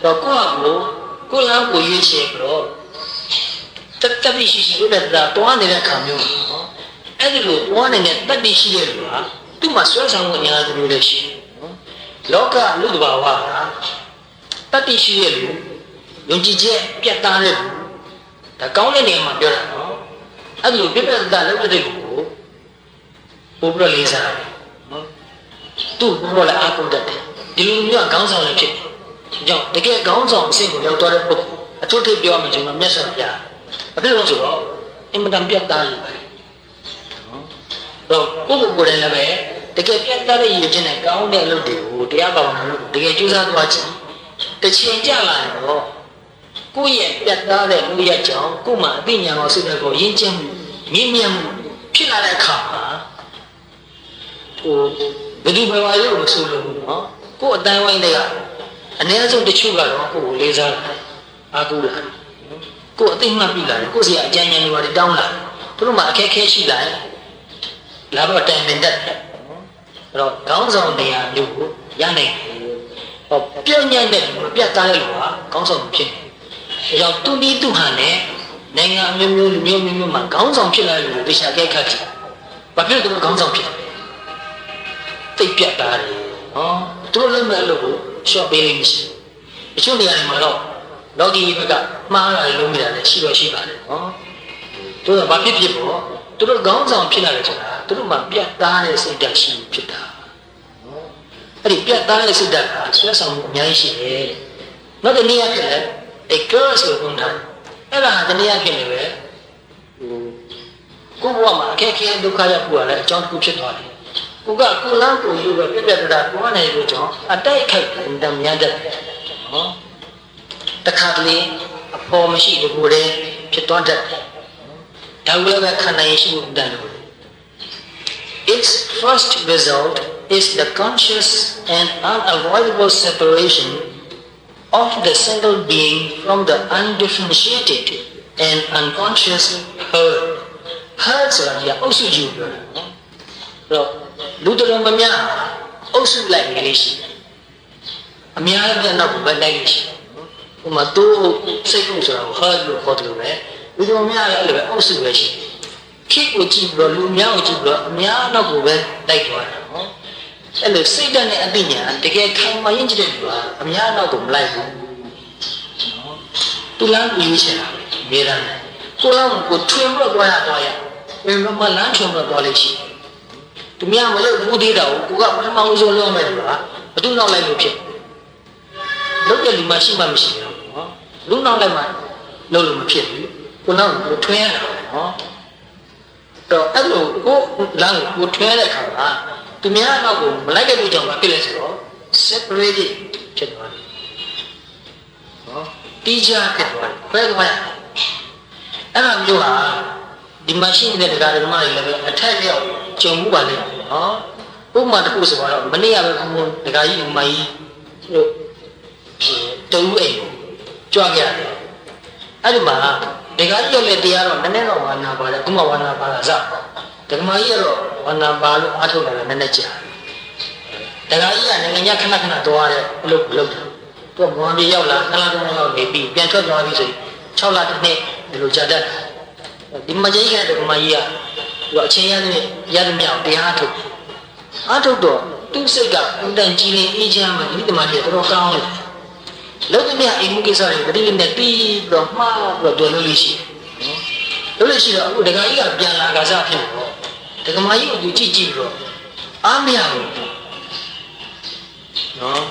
တော့ကိုယ်ကိုရွေးချယ်ပြီးတော့တတိရှိလို့တဲ့တွားနေတဲ့ခံမျိုးနော်အဲ့ဒီလိုတွားနေတဲ့တတိရှိတဲ့လူဟာသူ့မှာဆွဲဆောင်မှုအများကြီးလို့ရှိတယ်နော်လောကလူတဘာဝတတိရှိတဲ့လူယုံကြည်ချက်ပြတ်သားတဲ့လူဒါကောင်းတဲ့နေရာမှာပြောတာနော်အဲ့ဒီလိုပြတ်ပြတ်လုပ်တဲ့လူကိုပို့ပြီးတော့လေးစားတယ်နော်သူ့ဘောလည်းအားကိုးတတ်တယ်ဒီလိုမျိုးကခေါင်းဆောင်လည်းဖြစ်တယ်ကြောင့်တကယ်ခေါင်းဆောင်အဆင့်ကိုရောက်သွားတဲ့ပုဂ္ဂိုလ်အထူးထိပ်ပြောမှကျွန်တော်မျက်စောပြအဖြစ်လို့ဆိုတော့အင်မတန်ပြတ်သားလို့ပဲတော့ပုဂ္ဂိုလ်ကိုယ်တိုင်လည်းပဲတကယ်ပြတ်သားတဲ့ရည်ချင်းနဲ့ကောင်းတဲ့အလုပ်တွေကိုတရားဘာဝနာလို့တကယ်ကြိုးစားသွားကြည့်တစ်ချိန်ကြာလာရင်တော့ကိုယ့်ရဲ့ပြတ်သားတဲ့လူရဲ့ကြောင့်ကိုယ်မှာအသိဉာဏ်တော်စိတ်ဓာတ်ကိုရင်းကျက်မှုမြင့်မြတ်မှုဖြစ်လာတဲ့အခါမှာဟိုဘယ်သူဘယ်ဝါရုပ်မဆိုးလို့နော်ကိုယ်အတိုင်းဝိုင်းတွေကအနည်းဆုံးတချို့ကတော့ကိုယ်ကိုလေးစားအားကိုးလာကိုယ်အသိမှတ်ပြီလာတယ်ကိုယ်စီကအကြံဉာဏ်တွေပါတောင်းလာသူတို့မှအခက်ခဲရှိလာရင်လာတော့တိုင်ပင်တတ်တယ်အဲ့တော့ခေါင်းဆောင်နေရာမျိုးကိုရနိုင်ဟောပြည့်ညံ့တဲ့ပြတ်သားတဲ့လူကခေါင်းဆောင်ဖြစ်တယ်ဒါကြောင့်သူဒီသူဟန်နဲ့နိုင်ငံမျိုးမျိုးလူမျိုးမျိုးမှာခေါင်းဆောင်ဖြစ်လာတဲ့လူတွေတခြားကဲခတ်ကြည့်ဘာဖြစ်လို့သူတို့ခေါင်းဆောင်ဖြစ်တယ်သိပြတ်သားတယ်နော်သူတို့လည်းမလို့ကိုရှော့ပေးလိမ့်မရှိအချို့နေရာတွေမှာတော့လောကီဘက်ကမှားတာလုံးမိတာလည်းရှိတော့ရှိပါတယ်နော်သူတို့ကဘာဖြစ်ဖြစ်ပေါ့သူတို့ခေါင်းဆောင်ဖြစ်လာတယ်ဆိုတာသူတို့မှာပြတ်သားတဲ့စိတ်ဓာတ်ရှိဖြစ်တာနော်အဲ့ဒီပြတ်သားတဲ့စိတ်ဓာတ်ကဆွဲဆောင်မှုအများကြီးရှိတယ်နောက်တစ်နည်းအားဖြင့်လည်း a curse ကိုပုံထားအဲ့ဒါတနည်းအားဖြင့်လည်းပဲကိုယ့်ဘဝမှာအခက်အခဲဒုက္ခရောက်ဖို့ကလည်းအကြောင်းတစ်ခုဖြစ်သွားတယ်ကိုကကိုလန်းကိုယူပဲပြပြတတာကိုကနေလို့ကြောင့်အတိုက်ခိုက်တမ်းများတတ်တယ်နော်တခါတလေအဖို့မရှိတကူတည်းဖြစ်သွားတတ်တယ်ဒါကလည်းပဲခံနိုင်ရှိမှုတန်လို့ Its first result is the conscious and unavoidable separation of the single being from the undifferentiated and unconscious herd. Herd ဆိုတာကအုပ်စုကြီးပြောတာနော်အဲ့တော့လူတော်များများအုပ်စုလိုက်နေလေးရှိ အများကြီးနောက်ကိုပဲလိုက်လို့ရှိဟိုမှာသူ့စိတ်ကူဆိုတာကိုဟာလို့ခေါ်တယ်ပဲဒီလိုများလည်းအဲ့လိုပဲအုပ်စုပဲရှိခိကိုကြည့်ပြီးတော့လူများကိုကြည့်ပြီးတော့အများနောက်ကိုပဲလိုက်သွားတာနော်အဲ့လိုစိတ်ဓာတ်နဲ့အသိဉာဏ်တကယ်ခံမရင်ကြည့်တဲ့လူကအများနောက်ကိုမလိုက်ဘူးနော်သူလမ်းကိုရွေးချယ်တာအများအားကိုလမ်းကိုထွင်ပြီးတော့သွားရဘယ်မှာလမ်းထွင်ပြီးတော့သွားလို့ရှိသူများမလို့ဘူးသေးတာကိုကပထမဦးဆုံးလုပ်မယ်လို့ကဘသူနောက်လိုက်လို့ဖြစ်လုပ်တဲ့လူမှရှိမှမရှိဘူးနော်လူနောက်လိုက်မှလုပ်လို့မဖြစ်ဘူးကိုနောက်ကိုထွင်ရတာနော်တော့အဲ့လိုကိုလမ်းကိုထွင်ရတဲ့အခါမှာသူများနောက်ကိုမလိုက်တဲ့လူကြောင့်မဖြစ်လဲဆိုတော့ separate ဖြစ်သွားတယ်နော်တိကျဖြစ်သွားတယ်ဘယ်လိုလဲအဲ့လိုမျိုးဟာဒီမှာရှိနေတဲ့တရားဓမ္မတွေလည်းပဲအထက်ရောက်ကြုံမှုပါလိမ့်မယ်နော်ဥပမာတစ်ခုဆိုတော့မနေ့ကပဲဘုံတရားကြီးဥမာကြီးတို့တူအိမ်ကြွခဲ့ရတယ်အဲ့ဒီမှာတရားကြီးရဲ့တရားတော့နည်းနည်းတော့ဝါနာပါတယ်ဥမာဝါနာပါလားစဓမ္မကြီးကတော့ဝါနာပါလို့အားထုတ်လာတာနည်းနည်းကြာတရားကြီးကနိုင်ငံညခဏခဏသွားတဲ့အလုပ်လုပ်တယ်သူကဘွန်ပြေရောက်လာ2လ3လလောက်နေပြီးပြန်ထွက်သွားပြီဆိုရင်6လတစ်နှစ်ဒီလိုကြာတတ်ဒီမကြီးကဓမ္မကြီးကသူအချင်းရတယ်မြောက်တရားထုတ်အားထုတ်တော့သူ့စိတ်ကအန်တန်ကြီးလေးအေးချမ်းမှဒီဓမ္မကြီးကတော့ကောင်းတယ်လောကမြတ်အိမ်မှုကိစ္စတွေတတိယနဲ့ပြီးတော့မှားပြီးတော့လုပ်လို့ရှိနော်လုပ်လို့ရှိတော့အခုဒကာကြီးကပြန်လာကစားဖြစ်တော့ဒကာမကြီးကိုသူကြည့်ပြီးတော့အားမရဘူးနော်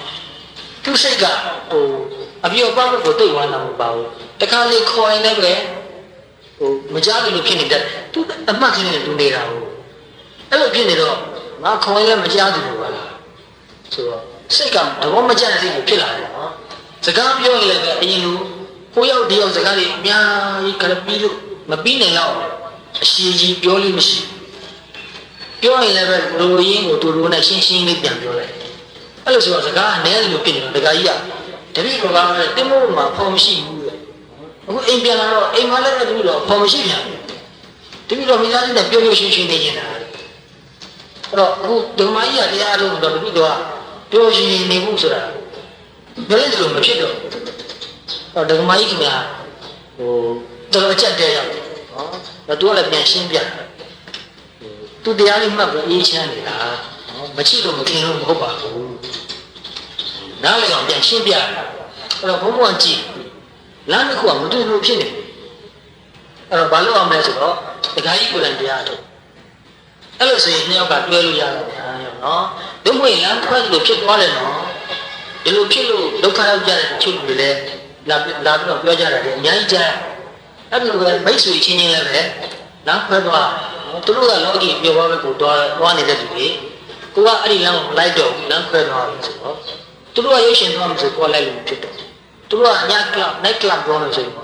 သူစိတ်ကဟိုအပြောပေါက်ကိုတိတ်ဝမ်းတာမဟုတ်ပါဘူးတခါလေခေါ်ရင်လည်းပဲဟိုမကြားလို့ဖြစ်နေတတ်သူအမှတ်ကလေးနဲ့သူနေတာဟုတ်အဲ့လိုဖြစ်နေတော့ငါခေါ်ရင်လည်းမကြားဘူးပါလားဆိုတော့စိတ်ကသဘောမကျတဲ့စိတ်ကိုဖြစ်လာတယ်နော်စကားပြောရင်လည်းပဲအရင်လိုကိုရောက်တယောက်စကားတွေအများကြီးကရပြီးလို့မပြီးနိုင်တော့အရှိကြီးပြောလို့မရှိပြောရင်လည်းပဲလူရင်းကိုတူတူနဲ့ရှင်းရှင်းလေးပြန်ပြောလိုက်အဲ့လိုဆိုတော့စကားအနည်းလို့ဖြစ်နေတော့ဒကာကြီးကတပည့်တော်ကလည်းတင်းမို့မှာဖော်မရှိဘူးလေအခုအိမ်ပြန်လာတော့အိမ်မှာလည်းတပည့်တော်ဖော်မရှိပြန်တပည့်တော်မိသားစုနဲ့ပြောရှင်းရှင်းနေနေတာအဲ့တော့အခုဓမ္မကြီးကတရားအထုတ်တော့တပည့်တော်ကပြောရှင်းနေဘူးဆိုတာပြောလိုက်တယ်လို့မဖြစ်တော့ဓမ္မကြီးကဟိုတော်တော်အချက်တဲရောက်တယ်နော်သူကလည်းပြန်ရှင်းပြသူတရားလေးမှတ်ပြီးအေးချမ်းနေတာနော်မချစ်လို့မกินလို့မဟုတ်ပါဘူးနားလည်အောင်ပြန်ရှင်းပြအဲ့တော့ဘုံဘုံကြည့်လမ်းတစ်ခုကမတူလို့ဖြစ်နေအဲ့တော့ဘာလို့အောင်လဲဆိုတော့ဒကာကြီးကိုယ်တိုင်တရားထုတ်အဲ့လိုဆိုရင်နှစ်ယောက်ကတွဲလို့ရတယ်ဗျာနော်ဒုမွေလမ်းခွဲလို့ဖြစ်သွားတယ်နော်ဒီလိုဖြစ်လို့ဒုက္ခရောက်ကြတဲ့ချုပ်တွေလည်းလာပြီးတော့ပြောကြတာလေအများကြီးကြားအဲ့လိုပဲမိတ်ဆွေချင်းချင်းလည်းပဲလမ်းခွဲသွားသူတို့ကလောကီပြောပါပဲကိုသွားနေတဲ့သူတွေကိုကအဲ့ဒီလမ်းကိုလိုက်တော့လမ်းခွဲသွားပြီဆိုတော့သူတို့ကရုပ်ရှင်သွားမှဆိုကိုလိုက်လို့ဖြစ်တော့သူတို့ကညကလပ် night club ပြောလို့ဆိုရင်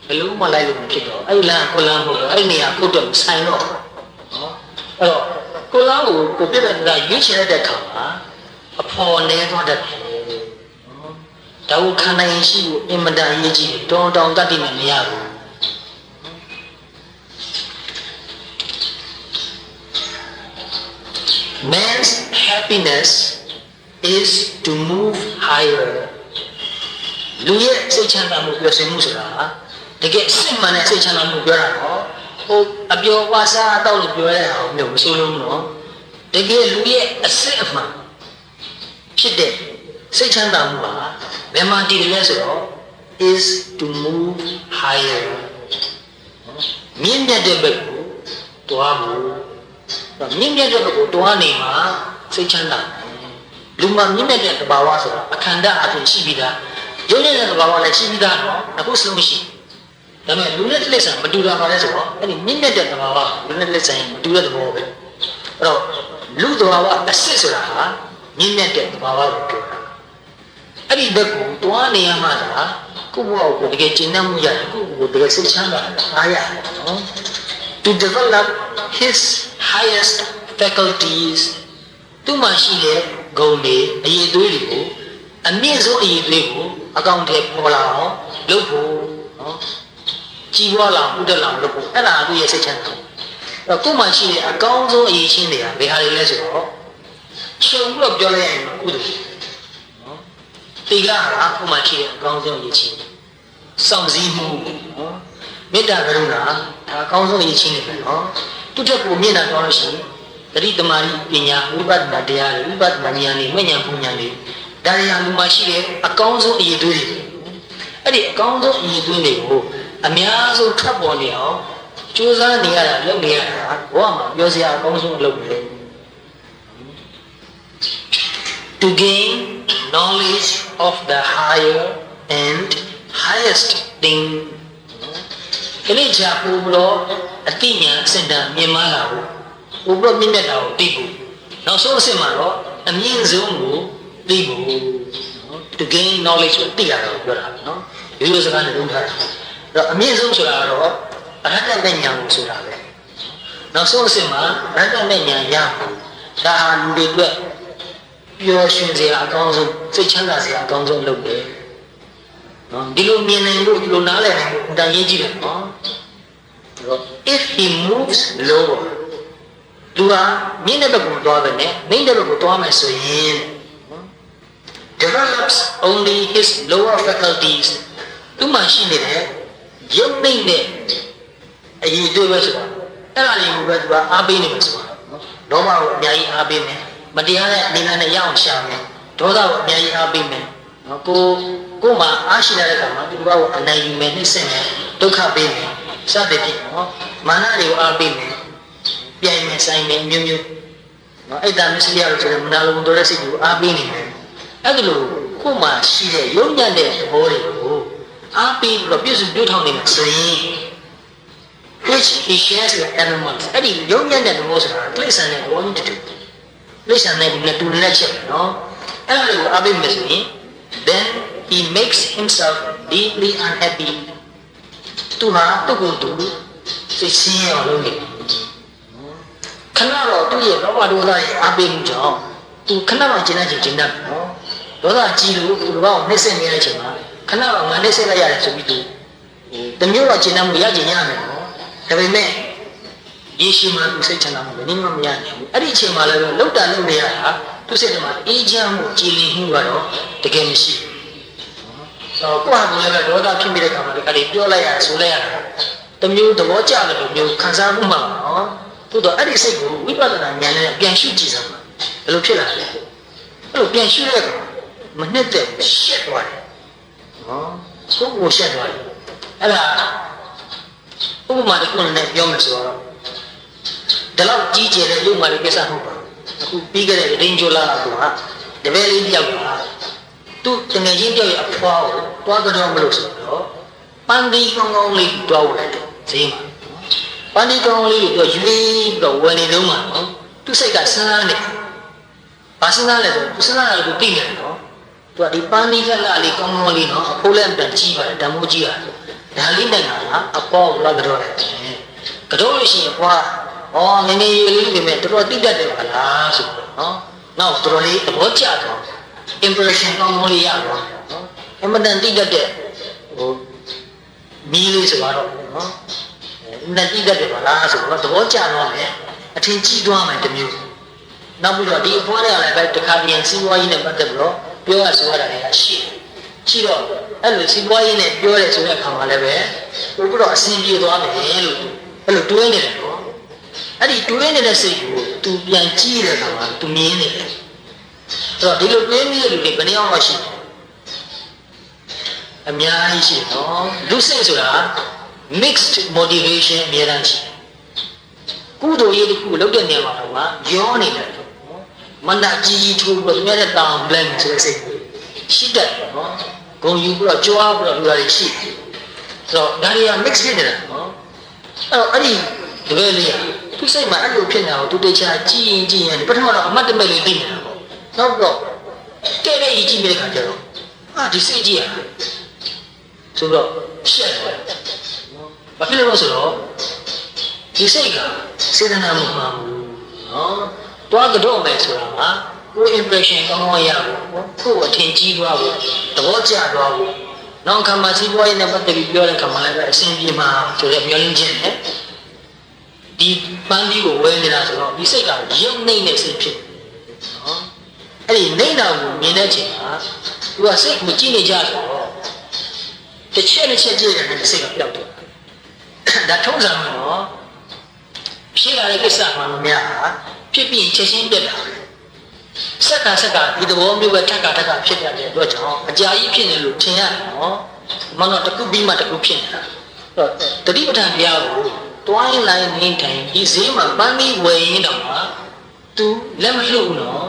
ဘယ်လိုမှလိုက်လို့မဖြစ်တော့အဲ့ဒီလမ်းကိုလမ်းဟုတ်တော့အဲ့ဒီနေရာကိုတော့ဆိုင်တော့နော်အဲ့တော့ကိုလမ်းကိုပြည့်တဲ့ကရွေးချယ်တဲ့အခါမှာအဖော်နေသွားတတ်တယ်ဒါကိုခံနိုင်ရှိဖို့အင်မတန်ရေးကြည့်တောင်းတတ်တယ်မရဘူး Man's happiness is to move higher လူရဲ့စိတ်ချမ်းသာမှုပြောစင်မှုဆိုတာတကယ်စစ်မှန်တဲ့စိတ်ချမ်းသာမှုပြောတာနော်ဟိုအပျော်ဝါစာတောက်လို့ပြောရအောင်မျိုးမဆိုးလို့နော်တကယ်လူရဲ့အစစ်အမှန်ဖြစ်တဲ့စိတ်ချမ်းသာမှုဟာဘယ်မှာတည်တယ်လဲဆိုတော့ is to move higher မြင့်မြတ်တဲ့ဘက်ကိုတွားဖို့မြင့်မြတ်တဲ့ဘက်ကိုတွားနေမှာစိတ်ချမ်းသာလူမှာမြင့်မြတ်တဲ့သဘာဝဆိုတာအခန္ဓာအပြင်ရှိပြီးသားရုပ်ရဲ့သဘာဝလည်းရှိပြီးသားနော်အခုစလုံးမရှိဒါပေမဲ့လူနဲ့လက်ဆံမတူတာပါလဲဆိုတော့အဲ့ဒီမြင့်မြတ်တဲ့သဘာဝလူနဲ့လက်ဆံမတူတဲ့သဘောပဲအဲ့တော့လူသဘာဝအစစ်ဆိုတာဟာမြင့်မြတ်တဲ့သဘာဝကိုပြောတာအဲ့ဒီဘက်ကိုတွားနေရမှသာကိုယ့်ဘဝကိုတကယ်ကျင့်တတ်မှုရတယ်ကိုယ့်ဘဝကိုတကယ်စိတ်ချမ်းသာအားရတယ်နော် to develop his highest faculties သူမှရှိတဲ့ဂုဏ်တွေအရေးသွေးတွေကိုအမြင့်ဆုံးအရေးသွေးကိုအကောင့်ထဲပေါ်လာအောင်လုပ်ဖို့နော်ကြီးပွားလာဥဒ္ဒလာလုပ်ဖို့အဲ့ဒါသူရဲ့စိတ်ချမ်းသာအဲ့တော့ကိုယ်မှရှိတဲ့အကောင်းဆုံးအရေးချင်းတွေကဘယ်ဟာတွေလဲဆိုတော့ချုပ်ပြီးတော့ပြောလိုက်ရင်ကုသိုလ်နော် သီလဟာဥမာရှိတဲ့အကောင်းဆုံးရည်ချင်းစောင့်စည်းမှုနော်မေတ္တာကရုဏာဒါအကောင်းဆုံးရည်ချင်းတွေပဲနော်သူတက်ကိုမြင့်တာတော့လို့ရှိရင်တတိတမာရီပညာဝိပဿနာတရားတွေဝိပဿနာဉာဏ်တွေမဉဏ်ပူဉာဏ်တွေဒါတွေဟာလူမှာရှိတဲ့အကောင်းဆုံးအရေးသွေးတွေအဲ့ဒီအကောင်းဆုံးအရေးသွေးတွေကိုအများဆုံးထွက်ပေါ်နေအောင်ကြိုးစားနေရတာလုပ်နေရတာဘဝမှာပြောစရာအကောင်းဆုံးအလုပ်ပဲ To gain knowledge of the higher and highest thing ဒီနေ့ကြာပူလို့အတိညာအစဉ်တန်မြင်မှလာဖို့ပူပြီးမြင့်မြတ်တာကိုသိဖို့နောက်ဆုံးအဆင့်မှာတော့အမြင့်ဆုံးကိုသိဖို့ To gain knowledge ကိုသိရတာကိုပြောတာနော်ရိုးရိုးစကားနဲ့လုံးထားတာအဲ့တော့အမြင့်ဆုံးဆိုတာကတော့အရဟတမေညာကိုဆိုတာပဲနောက်ဆုံးအဆင့်မှာအရဟတမေညာရဖို့ဒါဟာလူတွေအတွက်ပျော်ရွှင်စရာအကောင်းဆုံးစိတ်ချမ်းသာစရာအကောင်းဆုံးလုပ်တယ်နော်ဒီလိုမြင်နိုင်လို့ဒီလိုနားလည်နိုင်လို့ဒါရေးကြည့်တယ်နော် if he moves lower သူကမြင့်တဲ့ဘက်ကိုသွားတယ်နဲ့နှိမ့်တဲ့ဘက်ကိုသွားမယ်ဆိုရင် develops only his lower faculties သူမှရှိနေတဲ့ရုပ်နှိမ့်တဲ့အရေးတွေပဲဆိုတာအဲ့ဒါလေးကိုပဲသူကအားပေးနေမှာဆိုတာနော်လောဘကိုအများကြီးအားပေးမယ်မတရားတဲ့အနေနဲ့ရအောင်ရှာမယ်ဒေါသကိုအများကြီးအားပေးမယ်နော်ကိုမှအားရှိတဲ့အခါမှာဒီဘဝကိုအနိုင်ယူမယ်နှိမ့်ဆက်မယ်ဒုက္ခပေးမယ်စသဖြင့်နော်မာနတွေကိုအားပေးမယ်ပြိုင်မယ်ဆိုင်မယ်မျိုးမျိုးနော်အဲ့ဒါမျိုးစီရလို့ဆိုရင်မနာလိုတော်တဲ့စိတ်ကိုအားပေးနေတယ်အဲ့ဒါလို့ကိုမှရှိတဲ့ရုံညံ့တဲ့သဘောတွေကိုအားပေးပြီးတော့ပြည့်စုံပြုထောင်နေမှာဆိုရင် which he shares with animals အဲ့ဒီရုံညံ့တဲ့သဘောဆိုတာတိရစ္ဆာန်နဲ့ဘောင်းတူတူတိရစ္ဆာန်နဲ့တူနဲ့ချက်နော်အဲ့ဒါကိုအားပေးမယ်ဆိုရင် then he makes himself deeply unhappy သူဟာသူ့ကိုယ်သူစိတ်ဆင်းရဲအောင်လုပ်နေခဏတော့သူ့ရဲ့လောဘဒေါသရဲ့အားပေးမှုကြောင့်သူခဏမှကျဉ်းတတ်နော်ဒေါသကြီးလို့သူတို့ကနှိမ့်ဆက်နေတဲ့အချိန်မှာခဏတော့ငါနှိမ့်ဆက်လိုက်ရတယ်ဆိုပြီးသူတမျိုးတော့ကျဉ်းတတ်မှုရကျင်ရမယ်နော်ဒါပေမဲ့ယေရှုမှာသူစိတ်ချမ်းသာမှုဘယ်နည်းမှမရနိုင်ဘူးအဲ့ဒီအချိန်မှာလည်းလောက်တာလုပ်နေရတာသူစိတ်ထဲမှာအေးချမ်းမှုကြည်လင်မှုကတော့တကယ်မရှိဘူးဆိုတော့ကိုယ့်ဟာကိုယ်လည်းဒေါသဖြစ်မိတဲ့ခါမှာဒီကလေးပြောလိုက်ရဆိုလိုက်ရတာတမျိုးသဘောကျတယ်လို့မျိုးခံစားမှုမှာနော်သို့တော့အဲ့ဒီစိတ်ကိုဝိပဿနာဉာဏ်နဲ့ပြန်ရှုကြည့်စမ်းပါဘယ်လိုဖြစ်လာလဲအဲ့လိုပြန်ရှုတဲ့အခါမနှစ်သက်ရှက်သွားတယ်နော်ကိုယ်ကိုရှက်သွားတယ်အဲ့ဒါဥပမာတစ်ခုနဲ့ပြောမယ်ဆိုတော့ဒီလောက်ကြီးကျယ်တဲ့ရုပ်မာလေးကိစ္စဟုတ်ပါအခုပြီးခဲ့တဲ့ဒင်းဂျိုလာကတပည့်လေးတယောက်ကသူတငယ်ချင်းတယောက်ရဲ့အဖွားကိုတွားကြတော့မလို့ဆိုတော့ပန်းဒီကောင်းကောင်းလေးတွားဝင်တယ်ဈေးမှာပန်းဒီကောင်းလေးကိုယူပြီးတော့ဝယ်နေတော့မှာနော်သူစိတ်ကစဉ်းစားနေဘာစဉ်းစားလဲဆိုသူစဉ်းစားတယ်ကိုသိနေတယ်နော်သူကဒီပန်းဒီကလာလေးကောင်းကောင်းလေးနော်အဖိုးလည်းပြန်ကြီးပါတယ်ဓာတ်မိုးကြီးရတယ်ဒါလေးနဲ့ကအပေါ်လာကြတော့တယ်ကတော့လို့ရှိရင်ဘွားငငယ်ရွယ်လေးတွေမဲ့တော်တော်တိတ်တတ်တယ်ခလားဆိုတော့နော်နောက်တော်တော်လေးသဘောကျတော့ impression ကောင်းကောင်းလေးရတော့နော်အမှန်တန်တိတ်တတ်တဲ့မီးလေးဆိုတော့နော်နဲ့တိတ်တတ်တယ်ခလားဆိုတော့သဘောကျတော့မယ်အထင်ကြီးသွားမယ်တမျိုးနောက်ပြီးတော့ဒီအဖွားတွေကလည်းပဲတခါပြန်စီးပွားရေးနဲ့ပတ်သက်ပြီးတော့ပြောရဆိုရတာလည်းရှိတော့အဲ့လိုစီးပွားရေးနဲ့ပြောရဲဆိုတဲ့အခါမှာလည်းပဲပို့ပြီးတော့အဆင်ပြေသွားမယ်လို့အဲ့လိုတွေးနေတယ်နော်အဲ့ဒီတွေးနေတဲ့စိတ်ကိုသူပြန်ကြည့်တဲ့အခါမှာသူမြင်နေတယ်အဲ့တော့ဒီလိုတွေးနေတဲ့လူတွေဘယ်နှယောက်မှရှိတယ်အများကြီးရှိနော်လူစိတ်ဆိုတာ mixed motivation အများတန်းရှိကုသိုလ်ရေးတစ်ခုလုပ်တဲ့နေရာမှာတော့ရောနေတယ်မန္တကြီးထိုးပြီးတော့သူများတဲ့တောင် blank ဆိုတဲ့စိတ်ရှိတယ်နော်ဂုံယူပြီးတော့ကြွားပြီးတော့လူတွေရှိတယ်ဆိုတော့ဒါတွေက mix ဖြစ်နေတာနော်အဲ့ဒီတကယ်လေးသူစိတ်မှာအဲ့လိုဖြစ်နေတာကိုသူတေချာကြည့်ရင်ပထမတော့အမတ်တမဲ့လေးသိနေတာပေါ့နောက်တော့တဲ့တဲ့ကြီးကြည့်မိတဲ့ခါကျတော့ဒီစိတ်ကြီးဆိုတော့ရှက်တယ်ဘာဖြစ်လို့ဆိုတော့ဒီစိတ်ကစေတနာမမှန်ဘူးနော်တွားကတော့မယ်ဆိုတာကကိုယ် impression ကောင်းကောင်းရဖို့ကိုယ်အထင်ကြီးသွားဖို့သဘောကျသွားဖို့နောက်ခါမှစီးပွားရေးနဲ့ပတ်သက်ပြီးပြောတဲ့ခါမှလည်းပဲအဆင်ပြေမှာဆိုတဲ့မျှော်လင့်ချက်နဲ့ဒီပန်းကြီးကိုဝဲနေတာဆိုတော့ဒီစိတ်ကရုပ်နှိမ့်တဲ့စိတ်ဖြစ်နော်အဲ့ဒီနှိမ့်တာကိုမြင်တဲ့ချိန်မှာ သူကစိတ်ကိုကြည့်နေကြဆိုတော့တစ်ချက်တစ်ချက်ကြည့်ရတယ်စိတ်ကပျောက်တယ်ဒါထုံးစံမှာနော်ဖြစ်လာတဲ့ကိစ္စမှမများဖြစ်ပြီးချက်ချင်းပြတ်တာစက္ကဒီသဘောမျိုးပဲထက်ကဖြစ်တဲ့အတွက်ကြောင့်အကြာကြီးဖြစ်နေလို့ထင်ရတယ်နော်မနော်တစ်ခုပြီးမှတစ်ခုဖြစ်နေတာတော့တတိပဋ္ဌာန်တရားကိုတွိုင်းလိုက်နေထိုင်ဒီဈေးမှာပန်းပြီးဝယ်ရင်းတော့မှသူလက်မလွတ်ဘူးနော်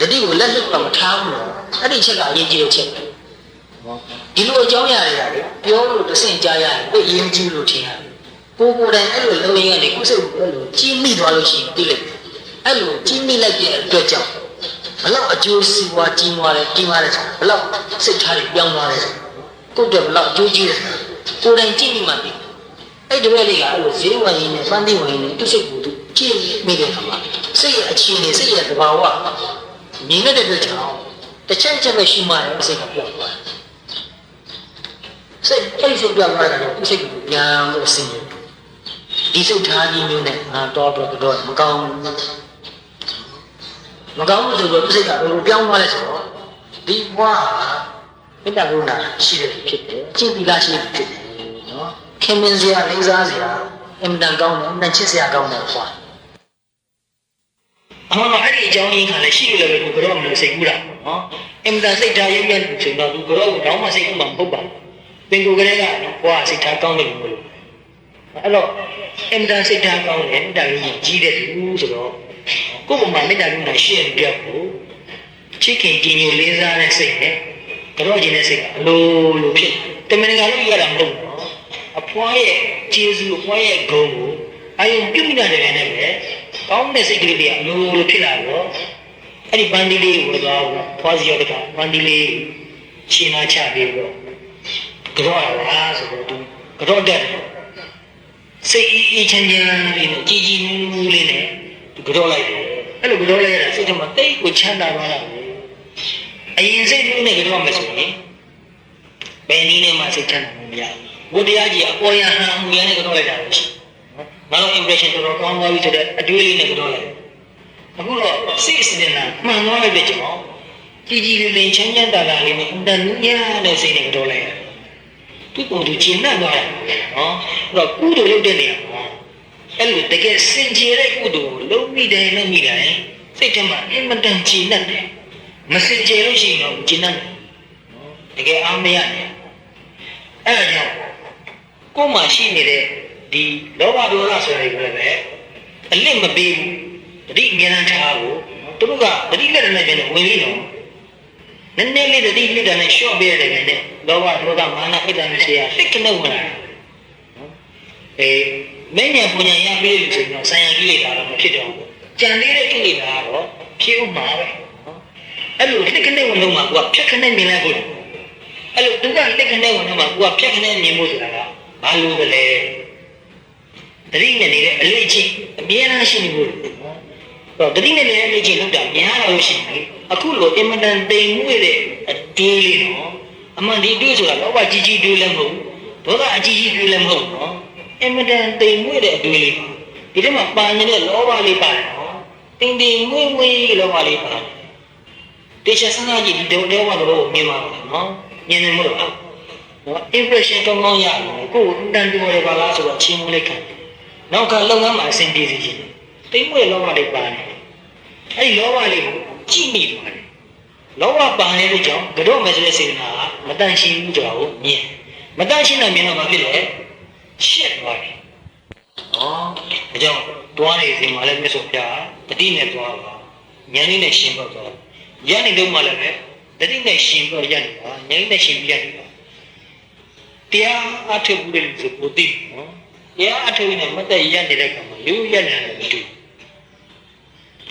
တတိကိုလက်လွတ်တော့မထားဘူးနော်အဲ့ဒီချက်ကအရေးကြီးတဲ့ချက်ပဲဒီလိုအကြောင်းအရာတွေပြောလို့တဆင့်ကြားရတယ်ကိုအရင်ကြီးလို့ထင်ရတယ်ကိုယ်တိုင်အဲ့လိုလုံးရင်းကနေကိုယ်စိတ်ကိုအဲ့လိုကြီးမိသွားလို့ရှိရင်သိလိုက်အဲ့လိုကြီးမိလိုက်တဲ့အတွက်ကြောင့်ဘလောက်အကျိုးစီးပွားကြီးမားတယ်ဘလောက်စိတ်ထားတွေပြောင်းသွားတယ်ကိုယ့်အတွက်ဘလောက်အကျိုးကြီးတယ်ကိုယ်တိုင်ကြည့်မိမှသိအဲ့ဒီဘက်လေးကအဲ့လိုဈေးဝင်ရင်းနဲ့ပန်းသီးဝင်ရင်းနဲ့သူ့စိတ်ကိုသူကြည့်မိတဲ့အခါမှာစိတ်ရဲ့အခြေအနေစိတ်ရဲ့သဘာဝမြင်တဲ့အတွက်ကြောင့်တစ်ချက်ပဲရှိမှလည်းစိတ်ကပြောင်းသွားတယ်စိတ်အဲ့ဒီစိတ်ပြောင်းသွားတယ်သူ့စိတ်ကိုညာလို့ဆင်းရဲဒီစိတ်ထားကြီးမျိုးနဲ့တော့မကောင်းဘူးဆိုတော့စိတ်ကဘယ်လိုပြောင်းသွားလဲဆိုတော့ဒီဘဝမေတ္တာကရုဏာရှိတဲ့ဖြစ်တယ်ကျင့်သီလရှိတဲ့ဖြစ်တယ်နော်ခင်မင်စရာလိမ့်စားစရာအင်မတန်ကောင်းတယ်အင်မတန်ချစ်စရာကောင်းတယ်ဘဝအဲ့ဒီအကြောင်းရင်းကလည်းရှိလို့လည်းဘယ်တော့မှမစိတ်ကူးတာနော်အင်မတန်စိတ်ထားရုံနဲ့ဆိုတော့သူကတော့တောင်းမှစိတ်ကူးမှာမဟုတ်ပါဘူးပင်ကိုယ်ကလေးကဘဝစိတ်ထားကောင်းတယ်လို့အဲ့တော့အင်မတန်စိတ်ထားကောင်းတယ်မေတ္တာကကြီးတဲ့သူဆိုတော့ကိုယ့်ဘုံမှာမေတ္တာကရုဏာရှိရတဲ့ပြောက်ကိုချစ်ခင်ကြည်ညိုလေးစားတဲ့စိတ်နဲ့ကြောကျင်တဲ့စိတ်ကအလိုဖြစ်တမန်တော်လို့ရတာမဟုတ်ဘူးနော်အဖွားရဲ့ကျေးဇူးအဖွားရဲ့ဂုဏ်ကိုအာယုံပြုမိတဲ့နေနဲ့ပဲကောင်းတဲ့စိတ်ကလေးတွေအလိုဖြစ်လာတော့အဲ့ဒီပန်းဒီလေးကိုတော့ဖွားစီရတဲ့ပန်းဒီလေးရှင်းနာချပြီးတော့ကြောရလားဆိုတော့သူကြောတဲ့စိတ်အေးချမ်းချမ်းလေးနဲ့ကြည်ကြည်နူးနူးလေးနဲ့သူကြောလိုက်တယ်အဲ့လိုကြောလိုက်ရတာစိတ်ထဲမှာတိတ်ကိုချမ်းသာသွားတာအရင်စိတ်မျိုးနဲ့ကြောမယ်ဆိုရင်ဘယ်နည်းနဲ့မှစိတ်ချမ်းသာမှုမရဘူးဘုရားကြီးအပေါ်ရဟန်မူရနဲ့ကြောလိုက်တာပဲရှိနော်နောက် impression တော်ကောင်းသွားပြီဆိုတဲ့အတွေးလေးနဲ့ကြောလိုက်အခုတော့စိတ်စင်နာမှန်သွားတဲ့ကြောင့်ကြည်ကြည်လေးချမ်းချမ်းသာသာလေးနဲ့အင်တန်နူးရတဲ့စိတ်နဲ့ကြောလိုက်ရတယ်သူ့ကိုယ်သူကျင့်တတ်သွားတယ်နော်အဲ့တော့ကုသိုလ်လုပ်တဲ့နေရာမှာအဲ့လိုတကယ်စင်ကြယ်တဲ့ကုသိုလ်ကိုလုပ်မိတယ်စိတ်ထဲမှာအင်မတန်ကျဉ်းတတ်တယ်မစင်ကြယ်လို့ရှိရင်တော့ကျဉ်းတတ်တယ်တကယ်အားမရတယ်အဲ့ဒါကြောင့်ကိုယ်မှာရှိနေတဲ့ဒီလောဘဒေါသဆိုတဲ့ကိုလည်းအလစ်မပေးဘူးတတိအမြဲတမ်းထားဖို့သူတို့ကတတိလက်နဲ့ပြန်ဝင်ပြီးတော့နည်းနည်းလေးတတိလက်နဲ့ရှော့ပေးရတယ်ခင်ဗျလောဘဒေါသမာနဣဒ္ဓနဲ့ဆရာသိကနှုတ်ဝင်လာမင်းညာပူညာရပြီးလို့ဆိုရင်တော့ဆံရကြီးလိုက်တာတော့မဖြစ်တော့ဘူးကြံလေးတဲ့ကိလေသာကတော့ဖြစ်ဥမှာပဲအဲ့လိုသိကနှုတ်ဝင်တော့မှကိုကဖြတ်ခနဲ့မြင်လိုက်ဖို့အဲ့လိုသူကသိကနှုတ်ဝင်တော့မှကိုကဖြတ်ခနဲ့မြင်ဖို့ဆိုတာကဘာလို့လဲတတိနဲ့နေတဲ့အလေးချင်းအမြဲတမ်းရှိနေဖို့တော့တတိနဲ့နေတဲ့အလေးချင်းလောက်တာများလာလို့ရှိရင်အခုလိုအင်မတန်တိမ်မွေ့တဲ့အတွေးလေးနော်အမှန်ဒီတွေးဆိုတာလောဘကြီးကြီးတွေးလည်းမဟုတ်ဒေါသအကြီးကြီးတွေးလည်းမဟုတ်နော်အင်မတန်တိမ်မွေ့တဲ့အတွေးလေးဒီထဲမှာပါနေတဲ့လောဘလေးပါတယ်နော်တိမ်တိမ်မွေ့မွေ့လောဘလေးပါတယ်တေချာစနာကြီးဒီတော့ကတော့မြင်ပါမယ်နော်မြင်နေမလို့နော် impression ကောင်းကောင်းရတယ်ကိုယ်အတန်တော်ရပါလားဆိုတော့ချင်းမလေးခံနောက်ကလုံငန်းမှာအဆင်ပြေစီခြင်းတိမ်မွေ့လောဘလေးပါတယ်အဲ့ဒီလောဘလေးကိုကြည့်မိပါတယ်လောဘပါနေတဲ့ကြောင့်ကြောမယ်ဆိုတဲ့စေတနာကမတန်ရှင်းဘူးဆိုတာကိုမြင်မတန်ရှင်းတဲ့မြင်တော့ဘာဖြစ်လဲရှက်သွားတယ်။ဒါကြောင့်တွားနေစီမှာလည်းမြတ်စွာဘုရားတတိနဲ့တွားပါဉာဏ်နဲ့ရှင်းတော့သွားရနေတော့မှလည်းတတိနဲ့ရှင်းတော့ရနေပါဉာဏ်နဲ့ရှင်းပြရတယ်တရားအထုပ်ဘူးလို့ဆိုကိုသိနော်တရားအထုပ်နဲ့မသက်ရနေတဲ့ကောင်မှာရိုးရနေတယ်မတူ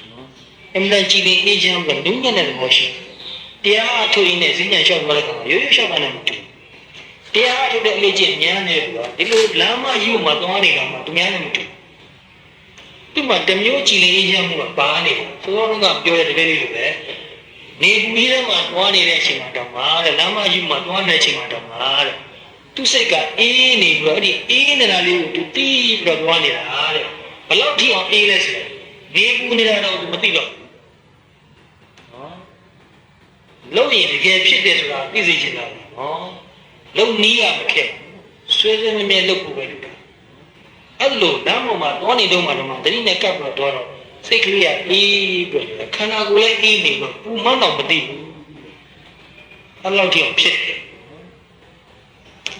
နော်အမှန်ကြည့်ရင်အေးချမ်းကနုညံ့တဲ့မောရှိတရားအထုပ်နဲ့ဈဉ္ညာလျှောက်သွားတဲ့ကောင်မှာရိုးလျှောက်တာနဲ့မတူတရားအထုပ်တဲ့အလေးချင်းဉာဏ်နဲ့ပြောဒီလိုလမ်းမယူမှာသွားနေကောင်မှာသူများနဲ့မတူသူ့မှာတမျိုးကြည်လင်အေးချမ်းမှုကပါနေတယ်ဆိုတော့ကပြောတဲ့တကယ်လေးလိုပဲနေပူကြီးထဲမှာတွားနေတဲ့အချိန်မှာတော့မှာတဲ့လမ်းမယူမှာတွားနေတဲ့အချိန်မှာတော့မှာတဲ့သူစိတ်ကအေးနေပြီးတော့အဲ့ဒီအေးနေတာလေးကိုသူတီးပြီးတော့တွားနေတာတဲ့ဘယ်လောက်ထိအောင်အေးလဲဆိုတော့နေပူနေတာတော့သူမသိတော့နော် လုံရင်တကယ်ဖြစ်တယ်ဆိုတာသိစေချင်တာနော်လုံနီးရမခဲ့ဆွေးဆွေးမြဲမြဲလုပ်ဖို့ပဲလုပ်တာအဲ့လိုလမ်းပေါ်မှာတွားနေတော့မှတော့တတိနဲ့ကပ်ပြီးတော့စိတ်ကလေးကအေးပြီးတော့ခန္ဓာကိုယ်လည်းအေးနေတော့ပူမန်းတော့မသိဘူးအဲ့လောက်ထိအောင်ဖြစ်တယ်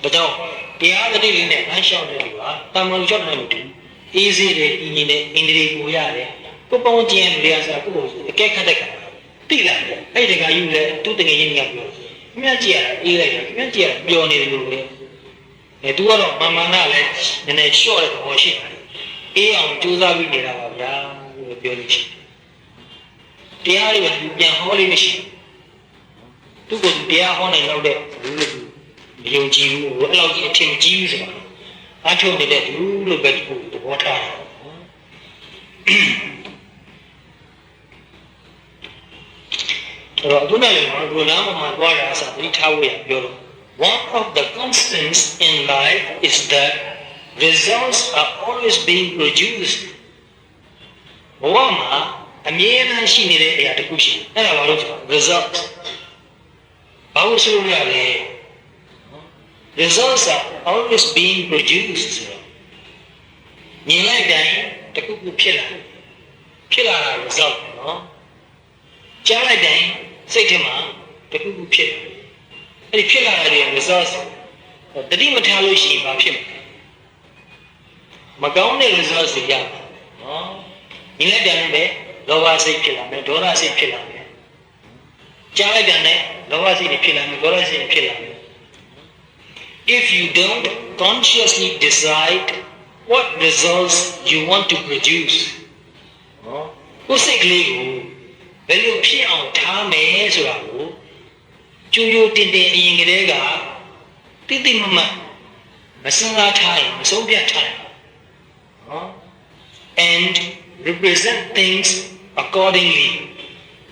ဒါကြောင့်တရားတတိလေးနဲ့အရှောက်တယ်ကွာတာမန်လူချောက်တယ်လို့တူအေးစေးတယ်အင်းကြီးနဲ့အင်္ဂလိပ်ကိုရတယ်ကိုပေါင်းကျင်နေရစားကိုအကဲခတ်တဲ့ကတိလာအဲ့ဒီကယူလဲသူ့တငယ်ချင်းကပြောခင်ဗျားကြည့်ရတာအေးလိုက်တယ်ခင်ဗျားကြည့်ရတာပျော်နေတယ်လို့လေသူကတော့မမနာလည်းနည်းနည်းလျှော့တဲ့သဘောရှိတယ်အေးအောင်ကြိုးစားပြီးနေတာပါဗျာလို့ပြောလို့ရှိတယ်တရားတွေကပြန်ဟောလို့မရှိသူကတရားဟောနိုင်တော့တဲ့လူလူမယုံကြည်ဘူးအဲ့လောက်ကြီးအထင်ကြီးဘူးဆိုတာအားထုတ်နေတဲ့လူလို့ပဲသူသဘောထားတယ်တော့ဒီနေ့လည်းဘုရားမှာသွားရအစားဒီထားဝရပြောလို့ one of the constants in life is that results are always being produced ဘဝမှာအမြဲတမ်းရှိနေတဲ့အရာတစ်ခုရှိတယ်အဲ့ဒါဘာလို့ဆို result ဘာလို့ဆိုရလဲ results are always being produced မြင်လိုက်တိုင်းတစ်ခုခုဖြစ်လာတာ result နော်ကြားလိုက်တိုင်းစိတ်ထဲမှာတခုခုဖြစ်တယ်အဲ့ဒီဖြစ်လာတဲ့ results တတိမထားလို့ရှိရင်ဘာဖြစ်မကောင်းတဲ့ results တွေရမှာနော်ဒီလက်တန်နဲ့လောဘစိတ်ဖြစ်လာမယ်ဒေါသစိတ်ဖြစ်လာမယ်ကြားလိုက်တဲ့နဲ့လောဘစိတ်တွေဖြစ်လာမယ်ဒေါသစိတ်တွေဖြစ်လာမယ် if you don't consciously decide what results you want to produce နော်ကိုယ်စိတ်ကလေးကိုဘယ်လိုဖြစ်အောင်ထားမယ်ဆိုတာကိုကျိုးကျိုးတင်တင်အရင်ကတည်းကတိတိမမမစင်စားထားရင်မဆုံးဖြတ်ထားရင်နော် and represent things accordingly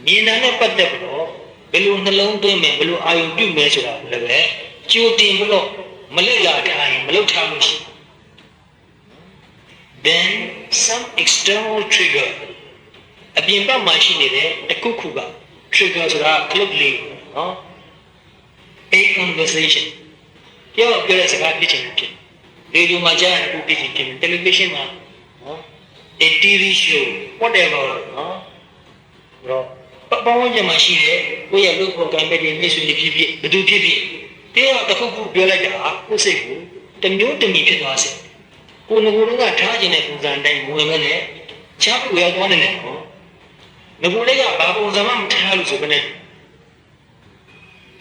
မြင်တာနဲ့ပတ်သက်ပြီးတော့ဘယ်လိုနှလုံးသွင်းမယ်ဘယ်လိုအာရုံပြုမယ်ဆိုတာလည်းပဲကျိုးတင်ပြီးတော့မလက်လာထားရင်မလုပ်ထားလို့ရှိ then some external trigger အပြင်ဘက်မှာရှိနေတဲ့တစ်ခုခုက trigger ဆိုတာ click လေးနော် a conversation ပြောတဲ့စကားဖြစ်ချင်ဖြစ်ရေဒီယိုမှာကြားရတဲ့ဖြစ်ချင်ဖြစ် television မှာနော် a TV show whatever နော်တော့ပတ်ဝန်းကျင်မှာရှိတဲ့ကိုယ့်ရဲ့လူ့ဘောကံပဲဒီမိတ်ဆွေတွေဖြစ်ဖြစ်ဘယ်သူဖြစ်ဖြစ်တရားတစ်ခုခုပြောလိုက်တာကိုယ်စိတ်ကိုတမျိုးတမီဖြစ်သွားစေကိုယ်ငကိုယ်ကထားခြင်းတဲ့ပုံစံတိုင်းဝင်မဲ့နဲ့ချားကိုရောက်သွားနေတယ်နော်ငကိုလေးကဘာပုံစံမှမထားလို့ဆိုဘယ်နဲ့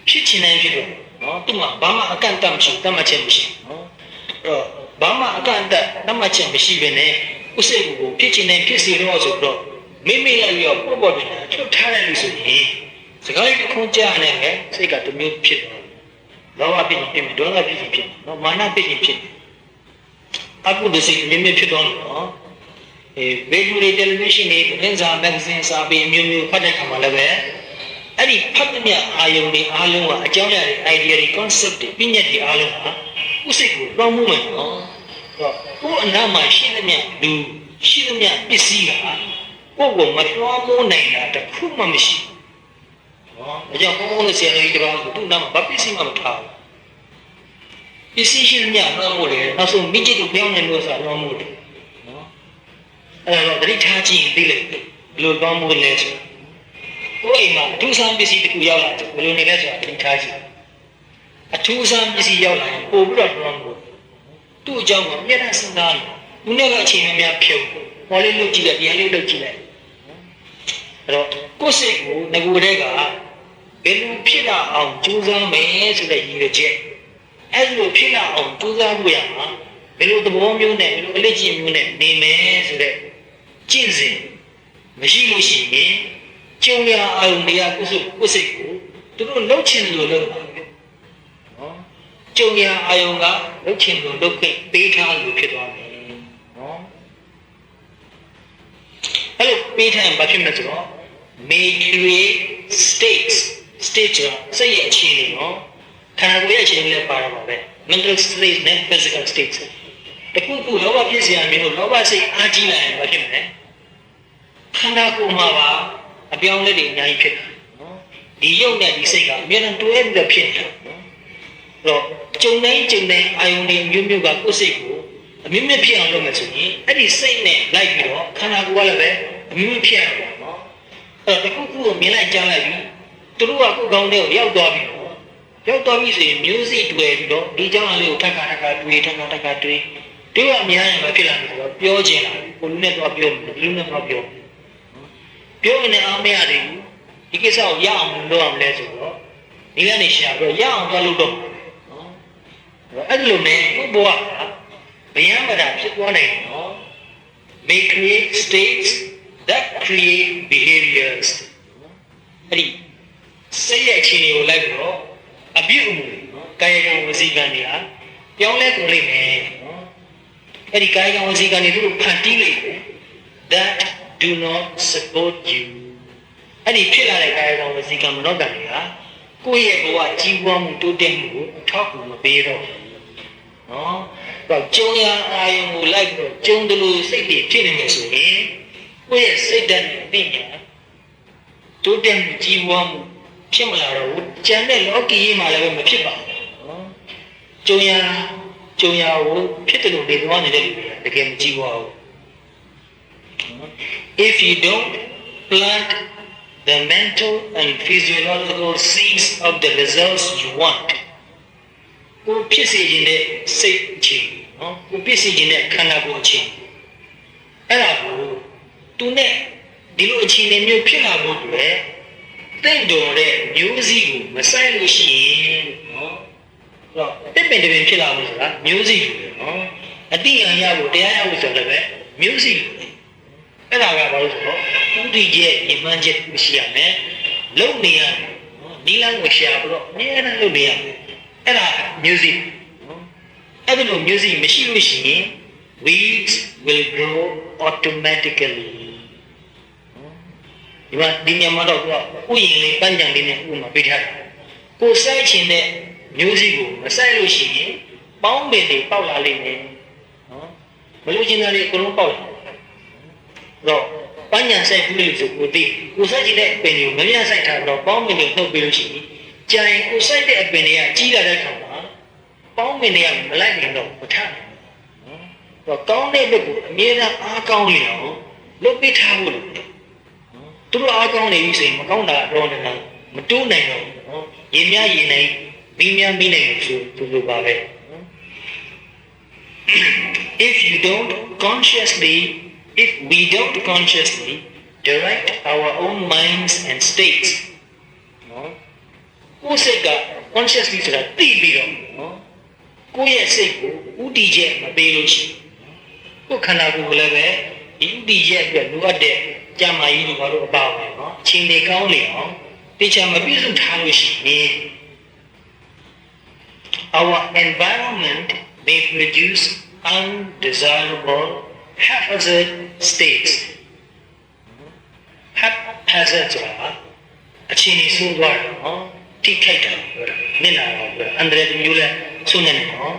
ဖြစ်ချင်နိုင်ဖြစ်တော့နော်သူ့မှာဘာမှအကန့်အသတ်မရှိတတ်မှတ်ချက်မရှိနော်အဲ့တော့ဘာမှအကန့်အသတ်တတ်မှတ်ချက်မရှိဘဲနဲ့ဥစ္စာကိုဖြစ်ချင်နိုင်ဖြစ်စီတော့ဆိုတော့မိမိလည်းရောပေါ့ပေါ့တင်ထုတ်ထားတယ်လို့ဆိုရင်စကားလေးတစ်ခုကြားနေတယ်စိတ်ကတမျိုးဖြစ်တော့လောဘဖြစ်ရင်ဖြစ်ဒေါသဖြစ်ရင်ဖြစ်နော်မာနဖြစ်ရင်ဖြစ်အကုသိုလ်စိတ်မြင်မြင်ဖြစ်တော့နော်ဗီဒီယိုတွေတယ်လီဗီရှင်းတွေသတင်းစာမဂ္ဂဇင်းစာပေမျိုးမျိုးဖတ်တဲ့အခါမှာလည်းပဲအဲ့ဒီဖတ်တဲ့မြအာယုံတွေအားလုံးကအကြောင်းအရာတွေ idea တွေ concept တွေပြည့်ညက်တွေအားလုံးဟာဥစိတ်ကိုတောင်းမှုမယ်နော်တော့ကိုယ်အနားမှာရှိတဲ့မြလူရှိတဲ့မြပစ္စည်းကကိုယ်ကိုမတော်မိုးနိုင်တာတခုမှမရှိနော်ဒါကြောင့်ဘုံဘုံနဲ့ဆရာကြီးတော်ကသူ့နားမှာဘာပစ္စည်းမှမထားဘူးပစ္စည်းရှိတဲ့မြတော့မို့လေနောက်ဆုံးမိကျစ်ကိုပြောင်းနေလို့ဆိုတာတော့မို့တယ်အဲ့တော့တတိထားကြည့်ပြီးလေဘယ်လိုကောင်းမှုလဲဆိုကိုယ်အိမ်မှာအထူးဆန်းပစ္စည်းတစ်ခုရောက်လာတယ်ဘယ်လိုနေလဲဆိုတာတတိထားကြည့်အထူးဆန်းပစ္စည်းရောက်လာရင်ပို့ပြီးတော့ပြောမှုသူ့အကြောင်းကိုအမြဲတမ်းစဉ်းစားတယ်သူနဲ့ကအချိန်များဖြုတ်ဟောလေးလုပ်ကြည့်လိုက်ဒီလေးလုပ်ကြည့်လိုက်အဲ့တော့ကိုယ်စိတ်ကိုငကိုယ်တည်းကဘယ်လိုဖြစ်လာအောင်ကြိုးစားမယ်ဆိုတဲ့ရည်ရွယ်ချက်အဲ့လိုဖြစ်လာအောင်ကြိုးစားဖို့ရမှာဘယ်လိုသဘောမျိုးနဲ့ဘယ်လိုအလေးကျင့်မျိုးနဲ့နေမယ်ဆိုတဲ့ကျင့်စဉ်မရှိလို့ရှိရင်ကျုံရအောင်တရားကိုစိတ်ကိုသူတို့လှုပ်ချင်လို့လုပ်ပါမယ်နော်ကျုံရအောင်ကလှုပ်ချင်လို့လုပ်ခဲ့ပေးထားလို့ဖြစ်သွားမယ်နော်အဲ့လိုပေးထားရင်ဘာဖြစ်မလဲဆိုတော့ may create states စိတ်ရဲ့အခြေအနေနော်ခန္ဓာကိုယ်ရဲ့အခြေအနေလည်းပါတော့ပါပဲ mental state နဲ့ physical state တခုခုလောဘဖြစ်စရာမျိုးလောဘစိတ်အားကြီးလာရင်ဘာဖြစ်မလဲခန္ဓာကိုယ်မှာပါအပြောင်းလဲတွေအများကြီးဖြစ်တယ်နော် ဒီရုပ်နဲ့ဒီစိတ်ကအမြဲတမ်းတွဲပြီးတော့ဖြစ်နေတာတော့ကျုံတိုင်းအာယုန်တွေမျိုးမျိုးကကိုယ်စိတ်ကိုအမြင့်မြတ်ဖြစ်အောင်လုပ်မယ်ဆိုရင်အဲ့ဒီစိတ်နဲ့လိုက်ပြီးတော့ခန္ဓာကိုယ်ကလည်းပဲအမြင့်မြတ်ဖြစ်အောင်ပေါ့နော်အဲ့တော့တခုခုကိုမြင်လိုက်ကြားလိုက်ပြီးသူတို့ကကိုယ်ကောင်းတဲ့ကိုရောက်သွားပြီဆိုရင်မျိုးစိတွေ့ပြီးတော့ဒီကြောင့်လေးကိုထပ်ခါတွေးတွေးရအများကြီးပဲဖြစ်လာပြီဆိုတော့ပြောချင်လာကိုလူနဲ့တော့ပြောမယ်လူနဲ့တော့ပြောရင်လည်းအားမရသေးဘူးဒီကိစ္စကိုရအောင်လုပ်အောင်လဲဆိုတော့ဒီကနေရှာပြီးရအောင်သွားလုပ်တော့နော်အဲ့ဒီလိုနဲ့ကိုဘဝကဗျမ်းမတာဖြစ်သွားနိုင်နော် may create states that create behaviors အဲ့ဒီစိတ်ရဲ့အခြေအနေကိုလိုက်ပြီးတော့အပြုအမူနော်ကာယကံဝစီကံတွေဟာပြောင်းလဲကုန်လိမ့်မယ်နော်အဲ့ဒီကာယကံဝစီကံတွေတို့ဖန်တီးလိမ့်မယ် that do not support you အဲ့ဒီဖြစ်လာတဲ့ကာယကံဝစီကံမနောကံတွေဟာကိုယ့်ရဲ့ဘဝကြီးပွားမှုတိုးတက်မှုကိုထောက်ကူမပေးတော့ဘူးနော်တော့ကျုံရအာယုံကိုလိုက်ပြီးတော့ကျုံတယ်လို့စိတ်တွေဖြစ်နေနေဆိုရင်ကိုယ့်ရဲ့စိတ်ဓာတ်နဲ့အသိဉာဏ်တိုးတက်မှုကြီးပွားမှုဖြစ်မလာတော့ဘူးကျန်တဲ့လောကီရေးမှာလည်းမဖြစ်ပါဘူးနော်ကျုံရကိုဖြစ်တယ်လို့နေသွားနေတဲ့လူတွေကတကယ်မကြီးပွားဘူး if you don't plant the mental and physiological seeds of the results you want ကိုဖြစ်စေခြင်းတဲ့စိတ်အခြေနော်ကိုဖြစ်စေခြင်းတဲ့ခန္ဓာကိုယ်အခြေအဲ့ဒါကိုသူနဲ့ဒီလိုအခြေအနေမျိုးဖြစ်လာဖို့အတွက်တင့်တော်တဲ့မျိုးစည်းကိုမဆိုင်လို့ရှိရင်နော်အဲ့တော့တစ်ပင်တစ်ပင်ဖြစ်လာလို့ဆိုတာမျိုးစည်းလိုတယ်နော်အတိအယဖို့တရားရဖို့ဆိုတော့လည်းမျိုးစည်းလိုတယ်အဲ့ဒါကဘာလို့ဆိုတော့ဥဒိရဲ့အမှန်ချက်ရှိရမယ်လုံနေရနော်နီလန်းကိုရှာပြီးတော့အများနဲ့လုံနေရမယ်အဲ့ဒါမျိုးစည်းနော်အဲ့ဒီလိုမျိုးစည်းမရှိလို့ရှိရင် weeds will grow automatically ဒီမှာဒီညမှာတော့ဥယျာဉ်လေးပန်းကြံလေးနဲ့ဥမှာပေးထားတယ်ကိုစိုက်ချင်တဲ့မျိုးစည်းကိုမစိုက်လို့ရှိရင်ပေါင်းပင်တွေပေါက်လာလိမ့်မယ်နော်မလို့ချင်တာတွေအကုန်လုံးပေါက်လာတော့ပန်းကြံစိုက်ပြီးလို့ဆိုကိုသိကိုစိုက်ချင်တဲ့အပင်တွေကိုမမြတ်စိုက်ထားတော့ပေါင်းပင်တွေနှုတ်ပြီးလို့ရှိရင်ကြာရင်ကိုစိုက်တဲ့အပင်တွေကကြီးလာတဲ့ခါမှာပေါင်းပင်တွေကမလိုက်နိုင်တော့မထနိုင်ဘူးနော်တော့ကောင်းတဲ့ဘက်ကိုအမြဲတမ်းအားကောင်းနေအောင်လုပ်ပေးထားဖို့လို့သူတို့အားကောင်းနေပြီဆိုရင်မကောင်းတာတော့လည်းမတိုးနိုင်တော့ဘူးနော်ရေများရေနိုင်ပြီးများပြီးနိုင်လို့ဆိုသူလိုပါပဲ if we don't consciously direct our own minds and states နော်ကိုယ်စိတ်က consciously ဆိုတာသိပြီးတော့နော်ကိုယ့်ရဲ့စိတ်ကိုဥတည်ချက်မပေးလို့ရှိကိုယ်ခန္ဓာကိုယ်ကလည်းပဲဒီဥတည်ချက်အတွက်လိုအပ်တဲ့ကြမ်းမာကြီးတို့ဘာလို့အပါပဲเนาะအချိန်တွေကောင်းနေအောင်တေချာမပြည့်စုံထားလို့ရှိရင် our environment may produce undesirable haphazard states haphazard ဆိုတာအချိန်တွေဆိုးသွားတယ်เนาะထိခိုက်တာပြောတာနစ်နာတော့ပြောအန္တရာယ်မျိုးလဲဆိုးနေတယ်เนาะ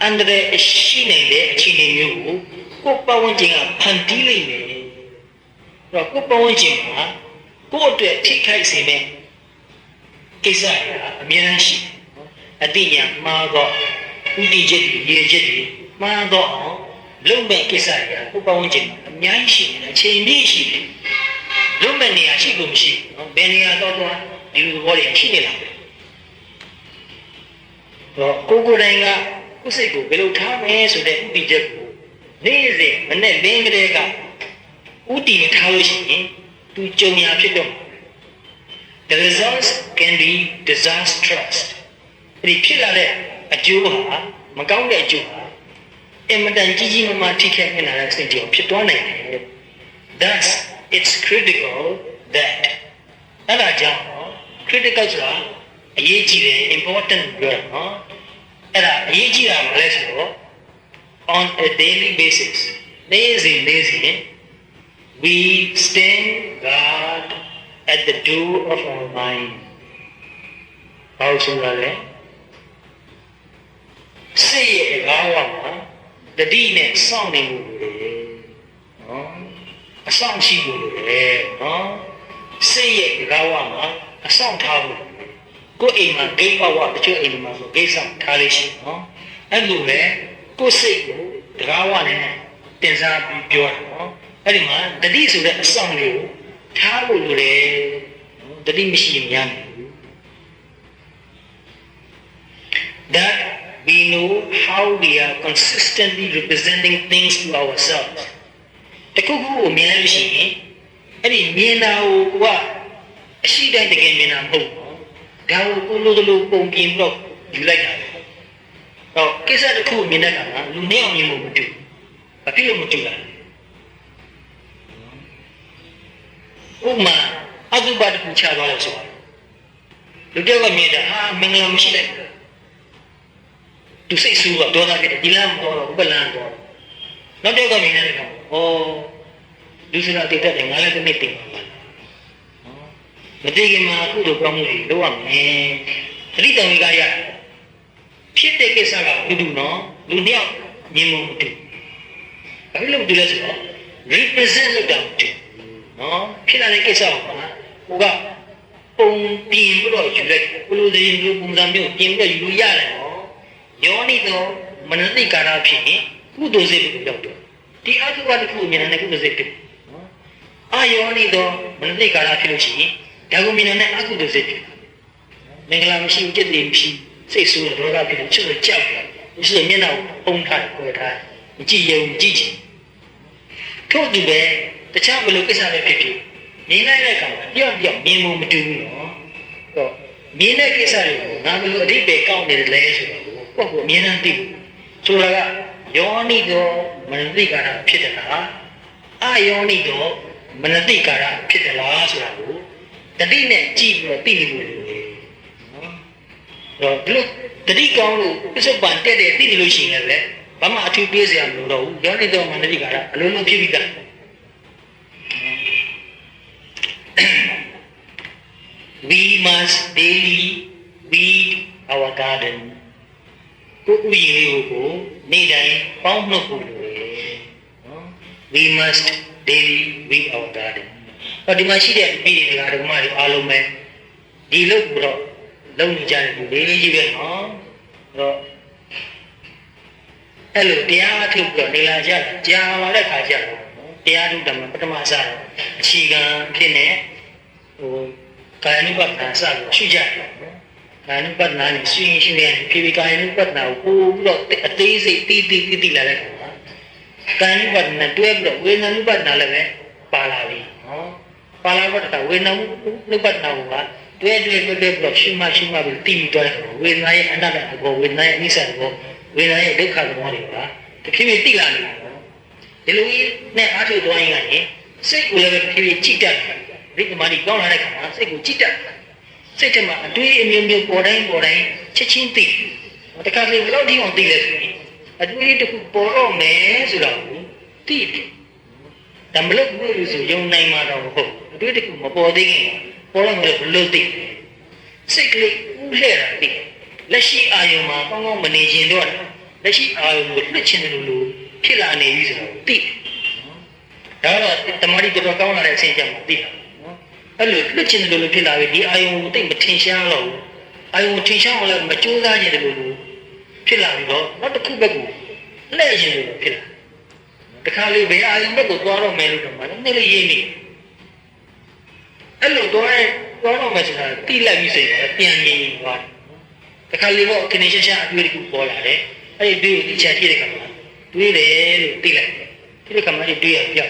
အန္တရာယ်ရှိနေတဲ့အခြေအနေမျိုးကိုကိုယ်ပတ်ဝန်းကျင်ကဖန်တီးလိုက်တယ်တော့ကိုယ်ပတ်ဝန်းကျင်မှာကိုယ့်အတွက်ထိခိုက်စေတဲ့ကိစ္စတွေအများကြီးရှိအတိညာမှားတော့ဥတီချက်တွေရေချက်တွေမှားတော့လုံးမဲ့ကိစ္စတွေကကိုယ်ပတ်ဝန်းကျင်မှာအများကြီးရှိတယ်အချိန်ပြည့်ရှိတယ်လုံးမဲ့နေရာရှိလို့မရှိဘူးဘယ်နေရာတော့ဒီလိုဘောတွေရှိနေလားတော့ကိုယ်တိုင်ကကိုယ်စိတ်ကိုဘယ်လိုထားမလဲဆိုတဲ့ဥတီချက်ကိုနေ့စဉ်မနေ့လင်းကလေးကဥတီထားလို့ရှိရင်သူကြုံရဖြစ်တော့ the results can be disastrous ဒီဖြစ်လာတဲ့အကျိုးဟာမကောင်းတဲ့အကျိုးဟာအင်မတန်ကြီးကြီးမားမားထိခိုက်နေလာတဲ့စိတ်ကြောင့်ဖြစ်သွားနိုင်တယ် thus it's critical that အဲ့ဒါကြောင့် critical ဆိုတာအရေးကြီးတယ် important ပြောနော်အဲ့ဒါအရေးကြီးတာမလဲဆိုတော့ on a daily basis နေ့စဉ်we stand guard at the door of our mind ဘာလို့ဆိုရလဲစိတ်ရဲ့ကားဝမှာတတိနဲ့စောင့်နေမှုတွေနော်အဆောင်ရှိမှုတွေနော်စိတ်ရဲ့ကားဝမှာ အဆောင်ထားဘူးကိုယ်အိမ်မှာဂိတ်ပေါက်တချို့အိမ်မှာဆိုဂိတ်ဆောင်ထားလေးရှိနော်အဲ့လိုပဲကိုယ်စိတ်ကိုတကားဝနဲ့တင်စားပြီးပြောတာနော်အဲ့ဒီမှာတတိဆိုတဲ့အဆောင်လေးကိုထားဖို့လိုတယ်တတိမရှိရင်များတယ် that we know how we are consistently representing things to ourselves တခုခုကိုမြင်လို့ရှိရင်အဲ့ဒီမြင်တာကိုကအရှိတိုင်းတကယ်မြင်တာမဟုတ်ဘူးဒါကိုကိုလိုလိုပုံပြင်ပြီးတော့ယူလိုက်တာတော့ကိစ္စတစ်ခုမြင်တဲ့အခါမှာလူနှစ်ယောက်မြင်မှုမတူဘာဖြစ်လို့မတူလဲဥပမာအတုပါတစ်ခုချသွားလို့ဆိုတော့လူတယောက်ကမြင်တာဟာမင်္ဂလာမရှိလိုက်သူစိတ်ဆူတော့ဒေါသဖြစ်တယ်ဒီလမ်းမတော်တော့ဥပလမ်းတော့နောက်တယောက်ကမြင်တဲ့အခါဩလူစရာတိတ်တယ်ငါလည်းတစ်နေ့တင်ပါပါမတိခင်မှာအခုလိုကောင်းမှုတွေလုပ်ရမယ်သတိတော်ကြီးကရဖြစ်တဲ့ကိစ္စကတူနော်လူနှစ်ယောက်မြင်မှုမတူဘာလို့မတူလဲဆိုတော့ represent လုပ်တာမတူနော်ဖြစ်လာတဲ့ကိစ္စကိုကဟိုကပုံပြင်ပြီးတော့ယူလိုက်ဘလိုစရင်လိုပုံစံမျိုးပြင်ပြီးတော့ယူလို့ရတယ်နော်ယောနိတော့မနတိကာရဖြစ်ရင်ကုသိုလ်စိတ်ကိုရောက်တော့ဒီအတုဝတ္တခုမြင်တဲ့ကုသိုလ်စိတ်ဖြစ်နော်အာယောနိတော့မနတိကာရဖြစ်လို့ရှိရင်ဒါကိုမြင်တဲ့အကုသိုလ်စိတ်ဖြစ်မင်္ဂလာမရှိจิตတိမရှိစိတ်ဆိုးဒေါသဖြစ်တယ်ချွတ်ကြောက်တယ်ဒီလိုမျက်နှာကိုပုံထားတယ်ကိုယ်ထားမကြည့်ရုံကြည့်ချင်ထို့တူပဲတခြားဘယ်လိုကိစ္စတွေဖြစ်ဖြစ်မြင်လိုက်တဲ့အခါမှာတယောက်တယောက်မြင်မှုမတူဘူးနော်တော့မြင်တဲ့ကိစ္စတွေကိုငါဘယ်လိုအဓိပ္ပာယ်ကောက်နေတယ်လဲဆိုတော့ကိုယ့်ကိုအမြင်နဲ့သိဘူးဆိုတာကယောနိသောမနတိကာရဖြစ်တယ်လားအယောနိသောမနတိကာရဖြစ်တယ်လားဆိုတာကိုတတိနဲ့ကြည့်ပြီးတော့သိနေလို့နော်တော့ဒီလိုတတိကောင်းလို့ပြစ္ဆုတ်ပန်တက်တဲ့သိနေလို့ရှိရင်လည်းဘာမှအထူးပြေးစရာမလိုတော့ဘူးယောနိသောမနတိကာရအလုံးလုံးဖြစ်ပြီးသားWe must daily weed our garden. ကိုဥယျာဉ်လေးကိုနေ့တိုင်းပေါင်းနှုတ်ဖို့လိုတယ်နော် We must daily weed our garden. ဒီမှာရှိတဲ့ပြည်တွေကဓမ္မတွေအားလုံးပဲဒီလုပ်ကိုတော့လုပ်နေကြတယ်လူလေးကြီးပဲနော်အဲ့လိုတရားထုတ်ပြီးတော့နေလာကြကြာလာတဲ့ခါကျတော့တရားထုတ်တယ်မှာပထမစားတော့အခြေခံဖြစ်နေဟိုကာယ ानु ပတ္တနာစလို့ရှုကြတယ်နော်ကာယ ानु ပတ္တနာနဲ့ရှုရင်ရှုရင်ဖြည်းဖြည်းကာယ ानु ပတ္တနာကိုပို့ပြီးတော့အသေးစိတ်တီးလာတဲ့ခါမှာကာယ ानु ပတ္တနာတွဲပြီးတော့ဝေဒနာ ानु ပတ္တနာလည်းပဲပါလာပြီနော်ပါလာတော့ဝေဒနာ ानु ပတ္တနာကတွဲပြီးတော့ရှုမှပြီးတီးပြီးတော့ဝေဒနာရဲ့အနတ္တသဘောဝေဒနာရဲ့အနိစ္စသဘောဝေဒနာရဲ့ဒုက္ခသဘောတွေကတဖြည်းဖြည်းတီးလာနေတယ်ဒီလိုကြီးနဲ့အားထုတ်သွားရင်လည်းစိတ်ကိုလည်းတဖြည်းဖြည်းကြည့်တတ်တယ်ဒီကမာဒီကောင်းလာတဲ့ခါမှာစိတ်ကိုကြည့်တတ်စိတ်ထဲမှာအတွေးအမျိုးမျိုးပေါ်တိုင်းချက်ချင်းသိတခါလေဘယ်လောက်ထိအောင်သိလဲဆိုရင်အတွေးတစ်ခုပေါ်တော့မယ်ဆိုတာကိုသိတယ်ဒါမလို့ဘူးဆိုယုံနိုင်မှာတော့မဟုတ်အတွေးတစ်ခုမပေါ်သေးခင်ပေါ်တော့မယ်ဘယ်လိုသိစိတ်ကလေးဥလှဲ့တာသိလက်ရှိအာယုံမှာကောင်းကောင်းမနေခြင်းတော့လက်ရှိအာယုံကိုလွတ်ချင်တယ်လို့ဖြစ်လာနေပြီဆိုတော့သိဒါတော့တမာတိတော်ကောင်းလာတဲ့အချိန်ကျမှသိတာအဲ့လိုလွတ်ချင်တယ်လို့ဖြစ်လာပြီဒီအာယုံကိုသိမထင်ရှားတော့ဘူးအာယုံထင်ရှားအောင်လည်းမကြိုးစားခြင်းတယ်လို့ဖြစ်လာပြီးတော့နောက်တစ်ခုဘက်ကိုလှည့်ခြင်းလို့ဖြစ်လာတခါလေဘယ်အာယုံဘက်ကိုသွားတော့မယ်လို့တော့မှလည်းနည်းလေးရေးနေအဲ့လိုသွားတော့မယ်ဆိုတာတိလိုက်ပြီးစိတ်ကပြန်ငြိမ်သွားတခါလေတော့ခဏရှာအတွေ့အကြုံပေါ်လာတယ်အဲ့ဒီတွေ့ကိုချာကြည့်တဲ့ခါမှာတွေးတယ်လို့သိလိုက်ဒီလိုခါမှတွေးရပြော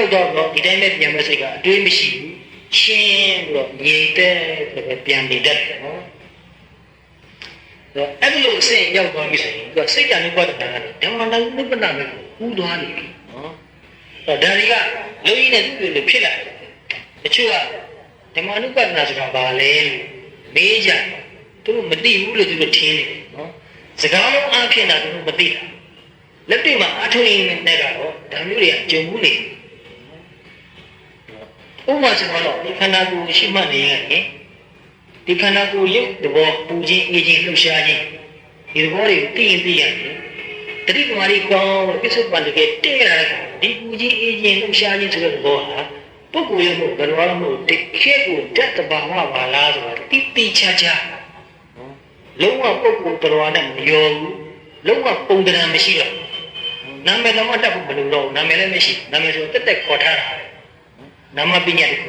က်တော့ဒီတိုင်းနဲ့ပြန်မဲ့စိတ်ကအတွေးမရှိဘူးရှင်းပြီးတော့ငြိမ်တဲ့ဆိုတော့ပြန်နေတတ်တယ်နော်အဲ့ဒီလိုအစဉ်ရောက်သွားပြီဆိုရင်သူကစိတ်ဓာတ်နဲ့ပတ်သက်တာဓမ္မနာနုပနာနဲ့ပူးသွားနေပြီနော်ဒါတွေကလူကြီးနဲ့သူ့လိုဖြစ်လာတယ်တချို့ကဓမ္မနုပနာဆိုတာဘာလဲလို့မေးကြသူတို့မသိဘူးလို့သူတို့ထင်နေတယ်နော်စကားလုံးအဖြစ်တာသူတို့မသိတာလက်တွေ့မှာအထုံးရင်းနဲ့ကတော့ဒါမျိုးတွေကကြုံမှုနေဥပမာဆိုတော့ဒီခန္ဓာကိုယ်ရှိမှနေရင်ဒီခန္ဓာကိုယ်ရုပ်သဘောပူခြင်းအေးခြင်းလှုပ်ရှားခြင်းဒီသဘောတွေကိုသိရင်တတိကမာရီကောင်းပြစ္ဆုတ်ပန်တကယ်တည့်လာတဲ့ဒီပူခြင်းအေးခြင်းလှုပ်ရှားခြင်းဆိုတဲ့သဘောဟာ ပုဂ္ဂိုလ်ရဲ့မို့ဘယ်လိုလဲမို့တကယ်ကိုတတ်တဘာဝပါလားဆိုတာတိတိကျကျလုံးဝပုဂ္ဂိုလ်တော်နဲ့မရောဘူးလုံးဝပုံတံမရှိတော့နာမည်တော့တတ်ဖို့ဘယ်လိုတော့နာမည်လည်းမရှိနာမည်ဆိုတက်တက်ခေါ်ထားတာနာမပညာတခု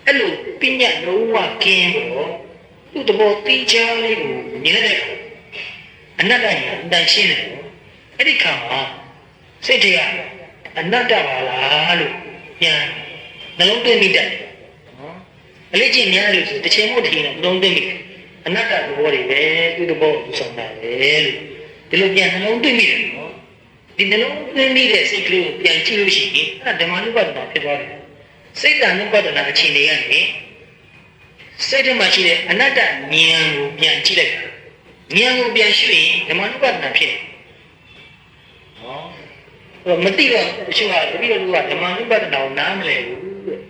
အဲ့လိုပညာလုံးဝကင်းတော့သူ့တဘောတိကျလေးကိုမြင်တဲ့အနတ္တညာတန်ရှင်းတယ်အဲ့ဒီခါမှာစိတ်တရားအနတ္တပါလားလို့ပြန်နှလုံးသွင်းမိတယ်နော်အလေးချင်းများလို့ဆိုတစ်ချိန်မို့တစ်ချိန်တော့နှလုံးသွင်းမိတယ်အနတ္တသဘောတွေပဲသူ့တဘောကိုဆောင်တာပဲလို့ဒီလိုပြန်နှလုံးသွင်းမိတယ်နော်ဒီနှလုံးသွင်းမိတဲ့စိတ်ကလေးကိုပြန်ကြည့်လို့ရှိရင်အဲ့ဒါဓမ္မနုပါဒနာဖြစ်သွားတယ်စိတ်တ ानु ပါဒနာအခြေအနေကနေစိတ်ထဲမှာရှိတဲ့အနတ္တဉာဏ်ကိုပြန်ကြည့်လိုက်တာဉာဏ်ကိုပြန်ရှုရင်ဓမ္မနုပါဒနာဖြစ်တယ်ဟောမသိတော့အရှင်ကတပည့်တော်ကဓမ္မနုပါဒနာကိုနားမလဲဘူး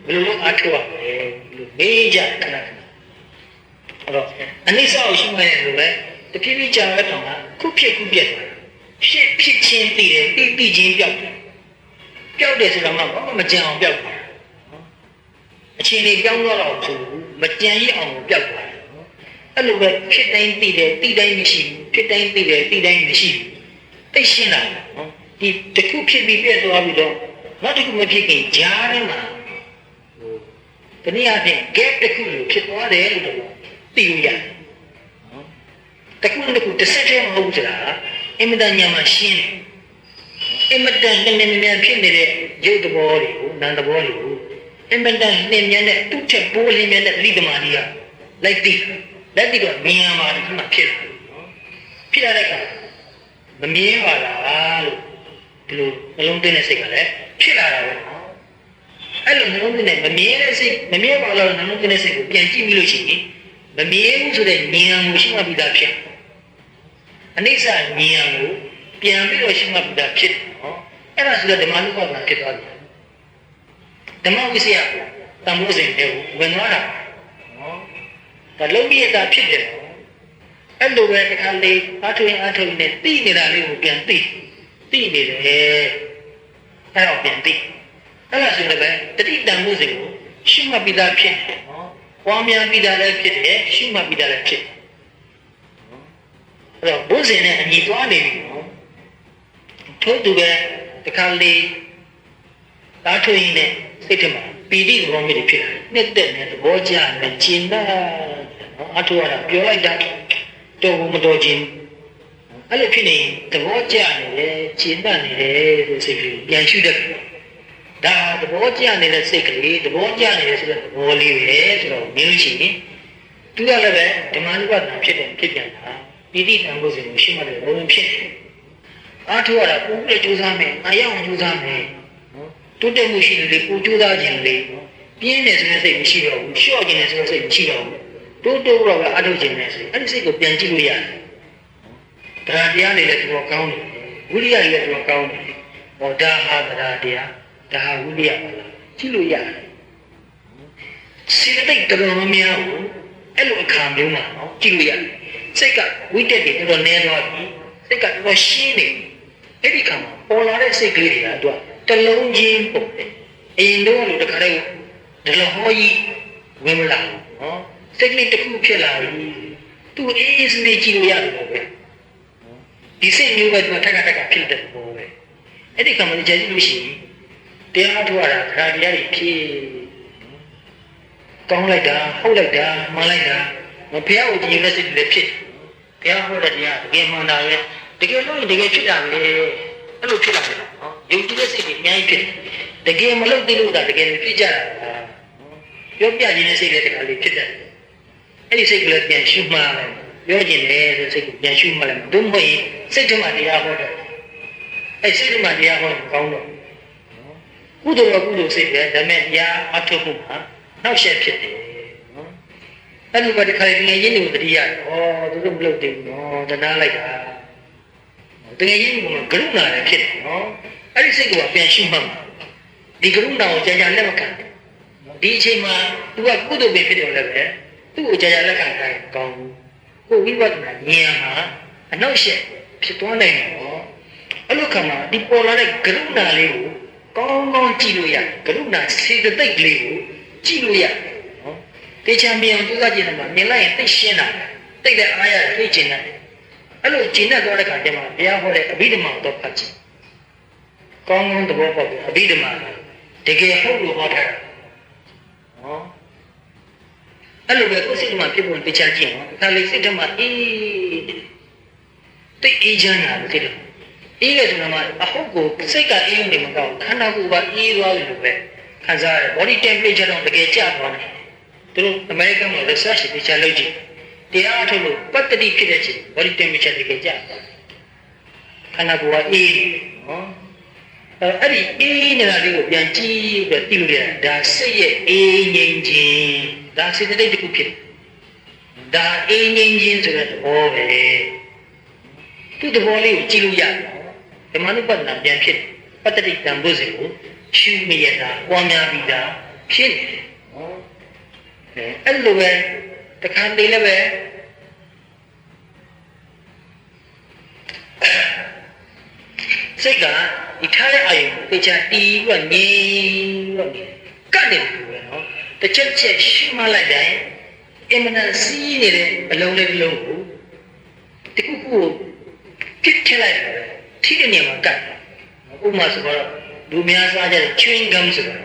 ဘယ်လိုလုပ်အားထုတ်ရမလဲလို့မေးကြခဏခဏအဲ့တော့အနိစ္စကိုရှုမှတ်ရလို့ပဲတဖြည်းဖြည်းကြာရတော့ခုဖြစ်ခုပြက်ဖြစ်ချင်းသိတယ်သိချင်းပြောက်တယ်ပြောက်တယ်ဆိုတော့မှမကြံအောင်ပြောက်တယ်အချိန်လေးပြောင်းသွားတော့ဆိုမကြံရအောင်ပြောက်သွားတယ်အဲ့လိုပဲဖြစ်တိုင်းသိတယ်သိတိုင်းမရှိဘူးဖြစ်တိုင်းသိတယ်သိတိုင်းမရှိဘူးသိရှင်းတာနော်ဒီတခုဖြစ်ပြီးပြည့်သွားပြီးတော့နောက်တစ်ခုမဖြစ်ခင်ကြားထဲမှာဟိုတနည်းအားဖြင့် gap တစ်ခုလိုဖြစ်သွားတယ်လို့တော့သိလို့ရတယ်နော်တခုတစ်ခုတစ်ဆက်တည်းမဟုတ်ဘူးဆိုတာအင်မတန်ညာမှာရှင်းတယ်အင်မတန်နည်းနည်းဖြစ်နေတဲ့ရုပ်သဘောတွေကိုနာမ်သဘောတွေကိုအင်မတန်နှင်းမြန်းတဲ့သူ့ချက်ပိုးလင်းမြန်းတဲ့လိတ္တမာကြီးကလိုက်သိတော့မြင်မှာဒီမှာဖြစ်လာနော်ဖြစ်လာတဲ့အခါမမြင်ပါလားလို့ဒီလိုနှလုံးသွင်းတဲ့စိတ်ကလည်းဖြစ်လာတာပဲနော်အဲ့လိုနှလုံးသွင်းတဲ့မမြင်တဲ့စိတ်မမြင်ပါလားနှလုံးသွင်းတဲ့စိတ်ကိုပြန်ကြည့်ပြီးလို့ရှိရင်မမြင်ဘူးဆိုတဲ့ဉာဏ်ကိုရှင်းမှပြီးသားဖြစ်အနိစ္စဉာဏ်ကိုပြန်ပြီးတော့ရှင်းမှပြီးသားဖြစ်နော်အဲ့ဒါဆိုတော့ဓမ္မနုပါဒနာဖြစ်သွားတယ်ဓမ္မဝိဇ္ဇာတန်ဖိုးစဉ်တွေကိုဝင်သွားတာနော်ဒါလုံးပြတာဖြစ်တယ်အဲ့လိုပဲတစ်ခါလေးအားထုတ်နေသိနေတာလေးကိုပြန်သိနေတယ်အဲ့တော့ပြန်သိအဲ့ဒါဆိုလည်းပဲတတိတန်ဖိုးစဉ်ကိုရှုမှတ်ပြီးသားဖြစ်တယ်နော်ပွားများပြီးသားလည်းဖြစ်တယ်ရှုမှတ်ပြီးသားလည်းဖြစ်အဲ့တော့ဘုဇင်နဲ့အညီသွားနေပြီနော်ထို့တူပဲတစ်ခါလေးအားထုတ်ရင်လည်းစိတ်ထဲမှာပီတိသဘောမျိုးတွေဖြစ်လာတယ်နှစ်သက်နဲ့သဘောကျနဲ့ကျင်နာနော်အထောက်အထားပြောလိုက်တာတော်ဘူးမတော်ခြင်းအဲ့လိုဖြစ်နေသဘောကျနေတယ်ကျင်နာနေတယ်ဆိုစိတ်ကလေးပြန်ရှုတတ်ဒါသဘောကျနေတဲ့စိတ်ကလေးသဘောကျနေတယ်ဆိုတဲ့သဘောလေးပဲဆိုတော့မြင်လို့ရှိရင်သူကလည်းပဲဓမ္မနုပါဒနာဖြစ်တယ်ဖြစ်ပြန်တာပီတိတန်ဖို့စဉ်ကိုရှင်းမှတယ်ဘုံဖြစ်တယ်အထောက်အထားပုံပြကြိုးစားမယ်အရောက်ကြိုးစားမယ်တိုးတက်မှုရှိတယ်လေကိုကြိုးစားခြင်းလေပြင်းတယ်ဆိုတဲ့စိတ်မရှိတော့ဘူးလျှော့ခြင်းတယ်ဆိုတဲ့စိတ်မရှိတော့ဘူးတိုးတော့ကအထုတ်ခြင်းနဲ့ဆိုအဲ့ဒီစိတ်ကိုပြန်ကြည့်လို့ရတယ်တရားတရားတွေလည်းတော်ကောင်းတယ်ဝိရိယတွေလည်းတော်ကောင်းတယ်ဟောဒါဟာတရားတရားဒါဟာဝိရိယပါလားကြည့်လို့ရတယ်စိတ်တိတ်တော်တော်များဘူးအဲ့လိုအခါမျိုးမှာနော်ကြည့်လို့ရတယ်စိတ်ကဝိတက်တွေတော်တော်နည်းသွားပြီစိတ်ကတော်တော်ရှင်းနေအဲ့ဒီခါမှာပေါ်လာတဲ့စိတ်ကလေးတွေကသူကတလုံးချင်းပုံတယ်အရင်တော့လို့တခါတည်းဒလဟောကြီးဝင်မလာဘူးနော်စိတ်ကလေးတစ်ခုဖြစ်လာပြီသူအေးစနေကြည့်လို့ရတယ်ပဲဒီစိတ်မျိုးပဲသူထက်ကဖြစ်တဲ့ပုံပဲအဲ့ဒီကမှကြည့်လို့ရှိရင်တရားထုတ်ရတာခါတရားတွေဖြစ်ကောင်းလိုက်တာဟုတ်လိုက်တာမှန်လိုက်တာဘုရားကိုကြည်နေတဲ့စိတ်တွေဖြစ်ဘုရားဟောတဲ့တရားတကယ်မှန်တာပဲတကယ်လို့တကယ်ဖြစ်တာလေအဲ့လိုဖြစ်လာတယ်နော်ယုံကြည်တဲ့စိတ်တွေအများကြီးဖြစ်တကယ်မလုပ်သေးလို့ဒါတကယ်ဖြစ်ကြတာပြောပြခြင်းတဲ့စိတ်တွေတခါလေးဖြစ်တယ်အဲ့ဒီစိတ်ကလေးပြန်ရှုမှတ်လိုက်ပြောခြင်းတဲ့စိတ်ကိုပြန်ရှုမှတ်လိုက်ဘုမဟုတ်ရင်စိတ်ထဲမှာတရားဟောတယ်အဲ့စိတ်ထဲမှာတရားဟောကောင်းတော့ကုသိုလ်ကကုသိုလ်စိတ်ပဲဒါမဲ့တရားအထုတ်ဖို့မှာနောက်ဆက်ဖြစ်တယ်နော်အဲ့လိုပဲတခါလေးငြင်းရင်းကိုတတိယသူတို့မလုပ်သေးဘူးနော်တနာလိုက်တာတကယ်ကြီးကကရုဏာလည်းဖြစ်တယ်နော်အဲ့ဒီစိတ်ကပြန်ရှုမှတ်မှာဒီကရုဏာကိုကြာကြာလက်မခံဒီအချိန်မှာသူကကုသိုလ်ပဲဖြစ်တယ်လည်းပဲသူ့ကိုကြာကြာလက်ခံတိုင်းကောင်းကိုဝိပဿနာဉာဏ်ဟာအနောက်ရှက်ဖြစ်သွားနိုင်တယ်နော်အဲ့လိုခါမှာဒီပေါ်လာတဲ့ကရုဏာလေးကို ကောင်းကောင်းကြည့်လို့ရကရုဏာစေတသိက်ကလေးကိုကြည့်လို့ရနော်တေချာမြန်သူကကြည့်တယ်မှာမြင်လိုက်ရင်သိရှင်းတာသိတဲ့အားရသိကျင်တယ်အဲ့လိုကျင်တတ်သွားတဲ့ခါကျမှဘုရားဟောတဲ့အဘိဓမ္မာတော့ဖတ်ကြည့်ကောင်းကောင်းသဘောပေါက်ပြီးအဘိဓမ္မာတကယ်ဟုတ်လို့ဟောထားတာနော်အဲ့လိုပဲကိုယ်စိတ်မှာဖြစ်ဖို့တေချာကြည့်နော်ဒါလေးစိတ်ထဲမှာအေးတိတ်အေးချမ်းတာလို့သိတယ်အေးတယ်ဆိုတော့မှအဟုတ်ကိုစိတ်ကအေးနေမှာတော့ခန္ဓာကိုယ်ကအေးသွားတယ်လို့ပဲခံစားရတယ် body temperature တော့တကယ်ကျသွားတယ်သူတို့ American မှာ research တွေချလုပ်ကြည့်တရားအထုတ်လို့ပတ္တိဖြစ်တဲ့ချိန် body temperature တကယ်ကျသွားခန္ဓာကိုယ်ကအေးနော်အဲ့ဒီအေးနေတာလေးကိုပြန်ကြည့်ပြီးသိလို့ရတယ်ဒါစိတ်ရဲ့အေးငြိမ်းခြင်းဒါစေတသိက်တစ်ခုဖြစ်ဒါအေးငြိမ်းခြင်းဆိုတဲ့သဘောပဲသူ့သဘောလေးကိုကြည့်လို့ရတယ်ဓမ္မနုပဒနာပြန်ဖြစ်ပတ္တိတံဘုဇေကိုရှုမရတာပွားများပြီးတာဖြစ်နေတယ်အဲ့လိုပဲတခါတည်းလည်းပဲစိတ်ကဒီထားတဲ့အာယုံကိုကြာတီးပြီးငြိမ်တော့နေကတ်တယ်လို့ပဲနော်တစ်ချက်ချက်ရှုမှလိုက်တိုင်းအင်မတန်စီးနေတဲ့အလုံးလေးတစ်လုံးကိုတခုခုပြစ်ထည့်လိုက်ထိတဲ့နေရာမှာကတ်ဥပမာဆိုတော့လူများစားကြတဲ့ chewing gum ဆိုတာ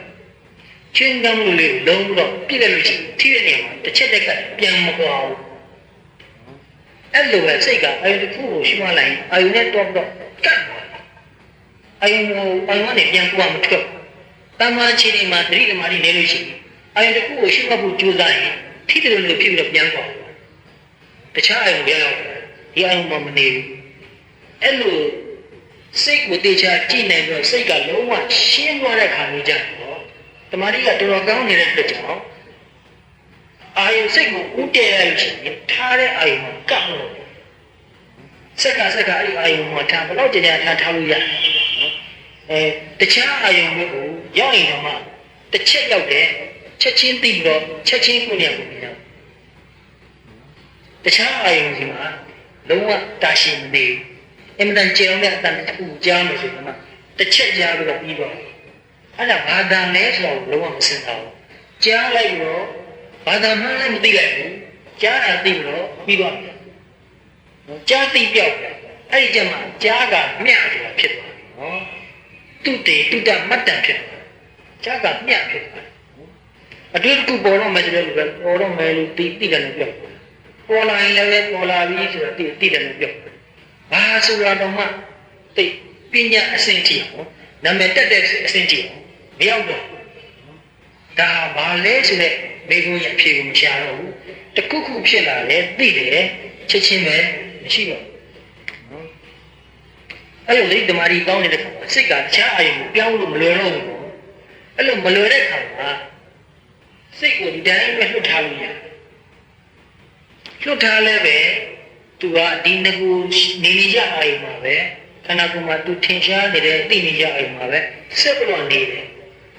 chewing gum လို့လေးလုံးတော့ပြစ်လိုက်လို့ရှိရင်ထိတဲ့နေရာမှာတစ်ချက်တက်ကပြန်မကွာဘူးအဲ့လိုပဲစိတ်ကအာယုံတစ်ခုကိုရှုမှလိုက်ရင်အာယုံနဲ့တော့ကတ်အာယုံနဲ့ပြန်ကွာမထွက်တမန်ချင်းတွေမှာသတိဓမ္မတွေနေလို့ရှိရင်အာယုံတစ်ခုကိုရှုမှတ်ဖို့ကြိုးစားရင်ထိတယ်လို့ဖြစ်ပြီးတော့ပြန်ကွာတခြားအာယုံတွေရောက်ဒီအာယုံမှမနေဘူးအဲ့လိုစိတ်ကိုတေချာကြည့်နိုင်တော့စိတ်ကလုံးဝရှင်းသွားတဲ့ခါမျိုးကြတော့တမာတိကတော်တော်ကောင်းနေတဲ့အတွက်ကြောင့်အာယုစိတ်ကိုဥတည်ရလို့ရှိရင်ထားတဲ့အာယုမှာကပ်လို့စက်ကအဲ့ဒီအာယုမှာထားဘယ်တော့ကြာထားလို့ရနော်တခြားအာယုမျိုးကိုရောက်ရင်တော့မှတစ်ချက်ရောက်တယ်ချက်ချင်းသိပြီးတော့ချက်ချင်းကိုနေရာကိုပြီးတော့တခြားအာယုစီမှာလုံးဝတာရှည်မနေဘူးအင်မတန်ကျေအောင်တဲ့အတန်တစ်ခုကြားလို့ဆိုတော့တစ်ချက်ကြားပြီးတော့ပြီးတော့အဲ့ဒါဘာသာလဲဆိုတော့လုံးဝမစင်တော့ကြားလိုက်တော့ဘာသာမှလည်းမသိလိုက်ဘူးကြားတာသိပြီးတော့ပြီးတော့ကြားသိပြောက်အဲ့ဒီကျမှကြားကမျှဆိုတာဖြစ်သွားတယ်နော်တုတမတ္တဖြစ်သွားကြားကမျှဖြစ်သွားအတွေ့အကြုံပေါ်တော့မယ်ဆိုတော့ပေါ်တော့မယ်လို့သိတယ်လို့ပြောပေါ်လာရင်လည်းပေါ်လာပြီဆိုတော့သိတယ်လို့ပြောဘာဆိုတာတော့မှသိပညာအစဉ်ထိအောင်နာမည်တက်တဲ့အစဉ်ထိအောင်မရောက်တော့ဒါဘာလဲဆိုတဲ့မိကုရအဖြေကိုမရှာတော့ဘူးတခုခုဖြစ်လာတယ်သိတယ်ချက်ချင်းပဲမရှိတော့နော်အဲ့လိုလေဓမ္မရီကောင်းနေတဲ့ခါစိတ်ကတခြားအာရုံကိုပြောင်းလို့မလွယ်တော့ဘူးအဲ့လိုမလွယ်တဲ့ခါမှာစိတ်ကိုဒီတိုင်းပဲလွတ်ထားလို့ရတယ်လွတ်ထားလဲပဲသူကဒီငကူနေနေကြအာရုံမှာပဲခန္ဓာကိုယ်မှာသူထင်ရှားနေတဲ့သိနေကြအာရုံမှာပဲဆက်ပြီးတော့နေတယ်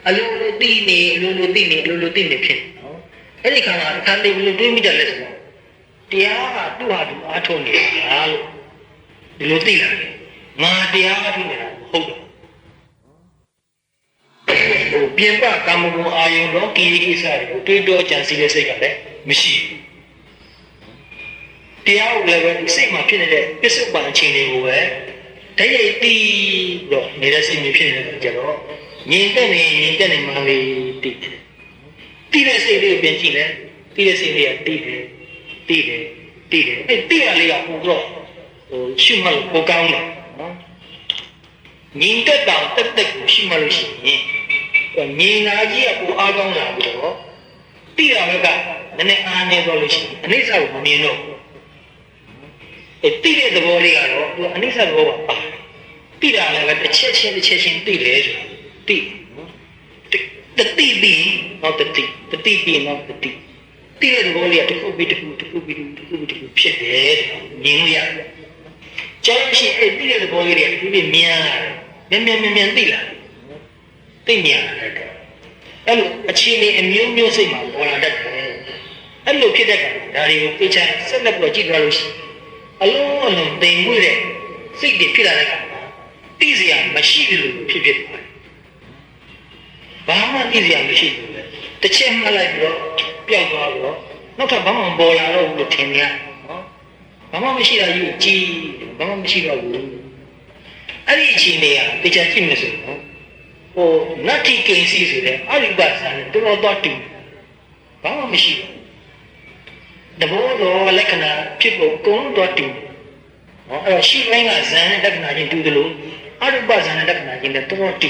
အလိုလိုသိနေအလိုလိုသိနေအလိုလိုသိနေဖြစ်နော်အဲ့ဒီခါမှာအခါလေးဘယ်လိုတွေးမိတယ်လဲဆိုတော့တရားကသူ့ဟာသူအားထုတ်နေတာလို့ဒီလိုသိလာတယ်ငါတရားအားထုတ်နေတာဟုတ်တယ်ဟိုပြင်ပကာမဂုဏ်အာယုံလောကီကိစ္စတွေကိုတွေးတောကြံစည်တဲ့စိတ်ကလည်းမရှိဘူးတရားကိုလည်းပဲစိတ်မှာဖြစ်နေတဲ့ပစ္စုပန်အခြေအနေကိုပဲတကယ်သိတော့နေတဲ့စိတ်မျိုးဖြစ်နေတဲ့ကြတော့ငြိမ်သက်နေမှလေးသိတဲ့စိတ်လေးကိုပြန်ကြည့်လဲသိတဲ့စိတ်လေးကသိတယ်အဲ့သိရလေးကပို့တော့ဟိုရှုမှတ်လို့ပိုကောင်းတယ်နော်ငြိမ်သက်တာတက်ကိုရှုမှတ်လို့ရှိရင်ငြိမ်လာကြီးကပိုအားကောင်းလာပြီးတော့သိရဘက်ကနည်းနည်းအားနေတော့လို့ရှိရင်အနိစ္စကိုမမြင်တော့သိတဲ့သဘောလေးကတော့သူအနိစ္စသဘောပါသိတာလည်းပဲတစ်ချက်ချင်းသိတယ်ဆိုသိတတိပြီးနောက်တတိပြီးနောက်တတိသိတဲ့သဘောလေးကတစ်ခုပြီးတစ်ခုဖြစ်တယ်မြင်လို့ရတယ်ကျောင်းရှိအဲ့သိတဲ့သဘောလေးတွေကဒီပြမြန်သိလာသိမြန်တယ်အဲ့လိုအခြေအနေအမျိုးမျိုးစိတ်မှာပေါ်လာတတ်တယ်အဲ့လိုဖြစ်တဲ့ကဒါတွေကိုသိချင်ဆက်လက်ပြီးကြည့်ကြလို့ရှိအလုံးတိမ်မွေ့တဲ့စိတ်တွေဖြစ်လာတဲ့အခါသိစရာမရှိဘူးလို့ဖြစ်သွားတယ် ဘာမှသိစရာမရှိဘူးလေတစ်ချက်မှတ်လိုက်ပြီးတော့ပျောက်သွားပြီးတော့နောက်ထပ်ဘာမှမပေါ်လာတော့ဘူးလို့ထင်နေရနော်ဘာမှမရှိတာယူကြည့်ဘာမှမရှိတော့ဘူးအဲ့ဒီအချိန်တွေကတရားကြည့်မယ်ဆိုတော့ဟိုနတ္တိကိဉ္စီဆိုတဲ့အရိပဇာနဲ့တော်တော်တူဘာမှမရှိဘူးတဘောတော်လက္ခဏာဖြစ်ဖို့အကုန်လုံးတော့တူဟောအဲ့တော့ရှိပိုင်းကဇာနဲ့လက္ခဏာချင်းတူတယ်လို့အရိပဇာနဲ့လက္ခဏာချင်းလည်းတော်တော်တူ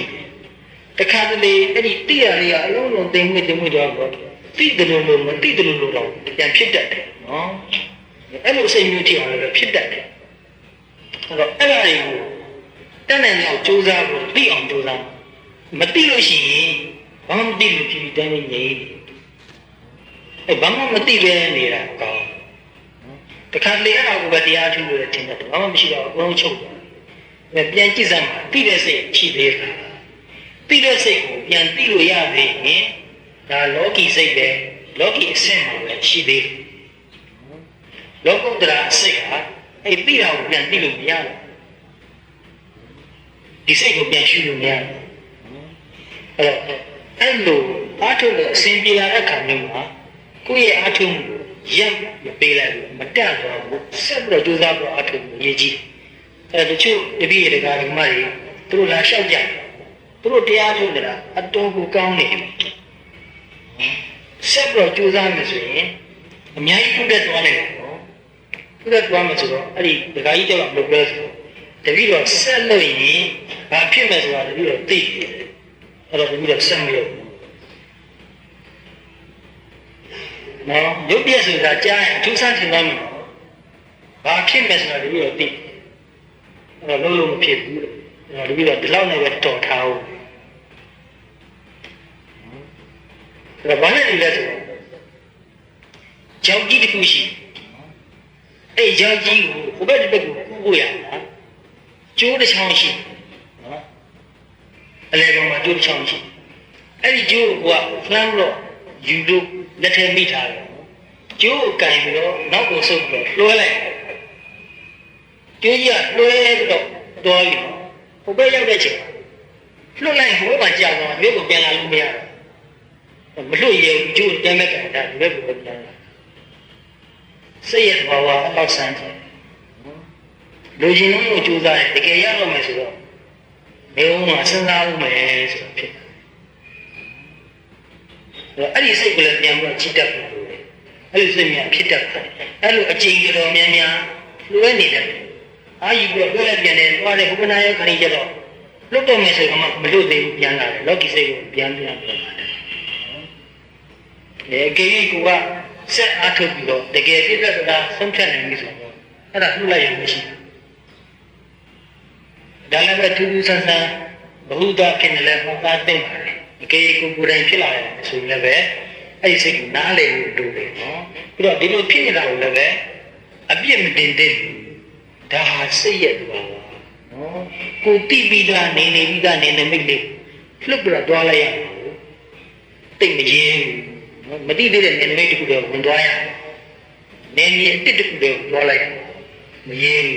တခါတလေအဲ့ဒီတိရလေးကအလုံးလုံးသိမ့်မိတော့တော့တိတယ်လို့မတိတယ်လို့တော့ပြန်ဖြစ်တတ်တယ်နော်အဲ့လိုစိတ်မျိုးထိအောင်လည်းဖြစ်တတ်တယ်အဲ့တော့အဲ့ဒါတွေကိုတန်းနိုင်အောင်ကြိုးစားဖို့သိအောင်ကြိုးစားမသိလို့ရှိရင်ဘာမှမသိလို့ဖြစ်ပြီးတိုင်းနေနေအဲ့ဘာမှမသိပဲနေတာကောင်းတခါလေအဲ့ဒါကိုပဲတရားထုလို့ထင်တယ်ဘာမှမရှိတော့အကုန်ချုပ်တယ်ပြန်ကြည့်စမ်းပါသိတဲ့စိတ်ရှိသေးလားသိတဲ့စိတ်ကိုပြန်သိလို့ရသေးရင်ဒါလောကီစိတ်ပဲလောကီအဆင့်မှာပဲရှိသေးတယ်လောကုတ္တရာအစိတ်ကအဲ့သိတာကိုပြန်သိလို့မရဘူးဒီစိတ်ကိုပြန်ရှုလို့မရဘူးအဲ့လိုအားထုတ်လို့အစဉ်ပြေလာတဲ့ခါမျိုးမှာကိုယ့်ရဲ့အားထုတ်မှုရပ်မပေးလိုက်ဘူးမတန့်သွားဘူးဆက်ပြီးတော့ကြိုးစားပြီးအားထုတ်မှုရည်ကြီးအဲ့တချို့တပည့်တွေကဓမ္မတွေသူတို့လာလျှောက်ကြသူတို့တရားထုတ်နေတာအတော်ကိုကောင်းနေတယ်ဆက်ပြီးတော့ကြိုးစားမယ်ဆိုရင်အများကြီးပြုတ်တက်သွားနိုင်တယ်နော်ပြုတ်တက်သွားမယ်ဆိုတော့အဲ့ဒီဒကာကြီးတောက်လို့ပြောဆိုတပည့်တော်ဆက်လို့ရင်ဘာဖြစ်မယ်ဆိုတာတပည့်တော်သိတယ်အဲ့တော့တပည့်တော်ဆက်မလို့နော်ရုပ်ပြည့်ဆိုတာကြားရင်အထူးဆန်းထင်သွားမှာဘာဖြစ်မယ်ဆိုတာတပည့်တော်သိအဲ့တော့လုံးလုံးမဖြစ်ဘူးအဲ့တော့တပည့်တော်ဒီလောက်နဲ့ပဲတော်ထားအောင်အဲ့တော့ဘာနဲ့လဲဆိုတော့ကြောက်ကြီးတစ်ခုရှိအဲ့ကြောက်ကြီးကိုဟိုဘက်ဒီဘက်ကိုကူးဖို့ရတာကျိုးတစ်ချောင်းရှိနော်အလဲကောင်မှာကျိုးတစ်ချောင်းရှိအဲ့ဒီကျိုးကိုကလှမ်းတော့ယူလို့လက်ထဲမိထားတယ်ကျိုးကိုကင်ပြီးတော့နောက်ကိုဆုပ်ပြီးတော့လွှဲလိုက်ကျိုးကြီးကလွှဲပြီးတော့သွားပြီဟိုဘက်ရောက်တဲ့ချိန်လွှတ်လိုက်ဟိုဘက်မှာကြာသွားမြို့ကိုပြန်လာလို့မရတော့မလွှတ်ရဘူးကျိုးတမ်းမဲ့ကန်တာဒီဘက်ကိုပြန်လာစိတ်ရဲ့သဘာဝအောက်ဆန်းတယ်လူချင်းလုံးကိုကြိုးစားတယ်တကယ်ရတော့မယ်ဆိုတော့နေဦးမှာစဉ်းစားဦးမယ်ဆိုတော့ဖြစ်တယ်အဲ့ဒီစိတ်ကလေးပြန်ပြီးချစ်တတ်တယ်အဲ့ဒီစိတ်များဖြစ်တတ်တယ်အဲ့လိုအကျဉ်းတော်များများလွှဲနေတယ်အာယူပြီးတော့လွှဲပြန်တယ်သွားတယ်ဘုရားရဲ့ခဏကျတော့လွတ်တော့မယ်ဆိုတော့မလွတ်သေးဘူးပြန်လာတယ်လောကီစိတ်ကိုပြန်ပြန်လာတယ်အကေကြီးကဆက်အားထုတ်ပြီးတော့တကယ်ဖြစ်တဲ့ဆိုတာဆုံးဖြတ်နိုင်ပြီဆိုတော့အဲ့ဒါလှုပ်လိုက်ရမရှိဒါလည်းပဲထူးထူးဆန်းဆန်းဘဟုတဖြစ်နေလဲဟောတာသိပါတယ်အကေကြီးကိုယ်တိုင်ဖြစ်လာတယ်ဆိုရင်လည်းပဲအဲ့ဒီစိတ်ကိုနားလည်လို့တူတယ်နော်ပြီးတော့ဒီလိုဖြစ်နေတာကိုလည်းပဲအပြစ်မတင်တဲ့ဒါဟာစိတ်ရဲ့တူပါနော်ကိုတိပိတာနေနေပြီးသားနေနေမိတ်လေးလှုပ်ပြီးတော့တွားလိုက်ရအောင်တိတ်မရင်မတိသေးတဲ့နေနေတခုတော့ဝင်သွားရနေနေအတစ်တခုတော့တွားလိုက်မရင်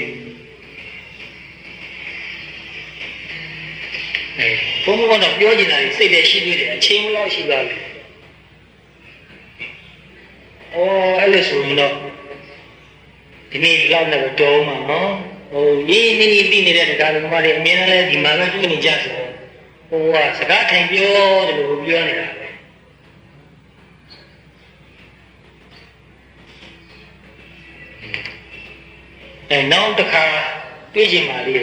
ဘုံဘုံတော့ပြောနေတာစိတ်လည်းရှိသေးတယ်အချိန်မလောက်ရှိပါဘူးအဲ့လိုဆိုရင်တော့ဒီနေ့လောက်နဲ့တော့မှာနော်ဟိုရင်းနေနေပြီးနေတဲ့တရားတော်မှာအမြဲတမ်းလည်းဒီမှာပဲတွေ့နေကြဆိုဟိုကစကားထိုင်ပြောတယ်လို့ပြောနေတာပဲနောက်တစ်ခါတွေ့ချင်ပါလေ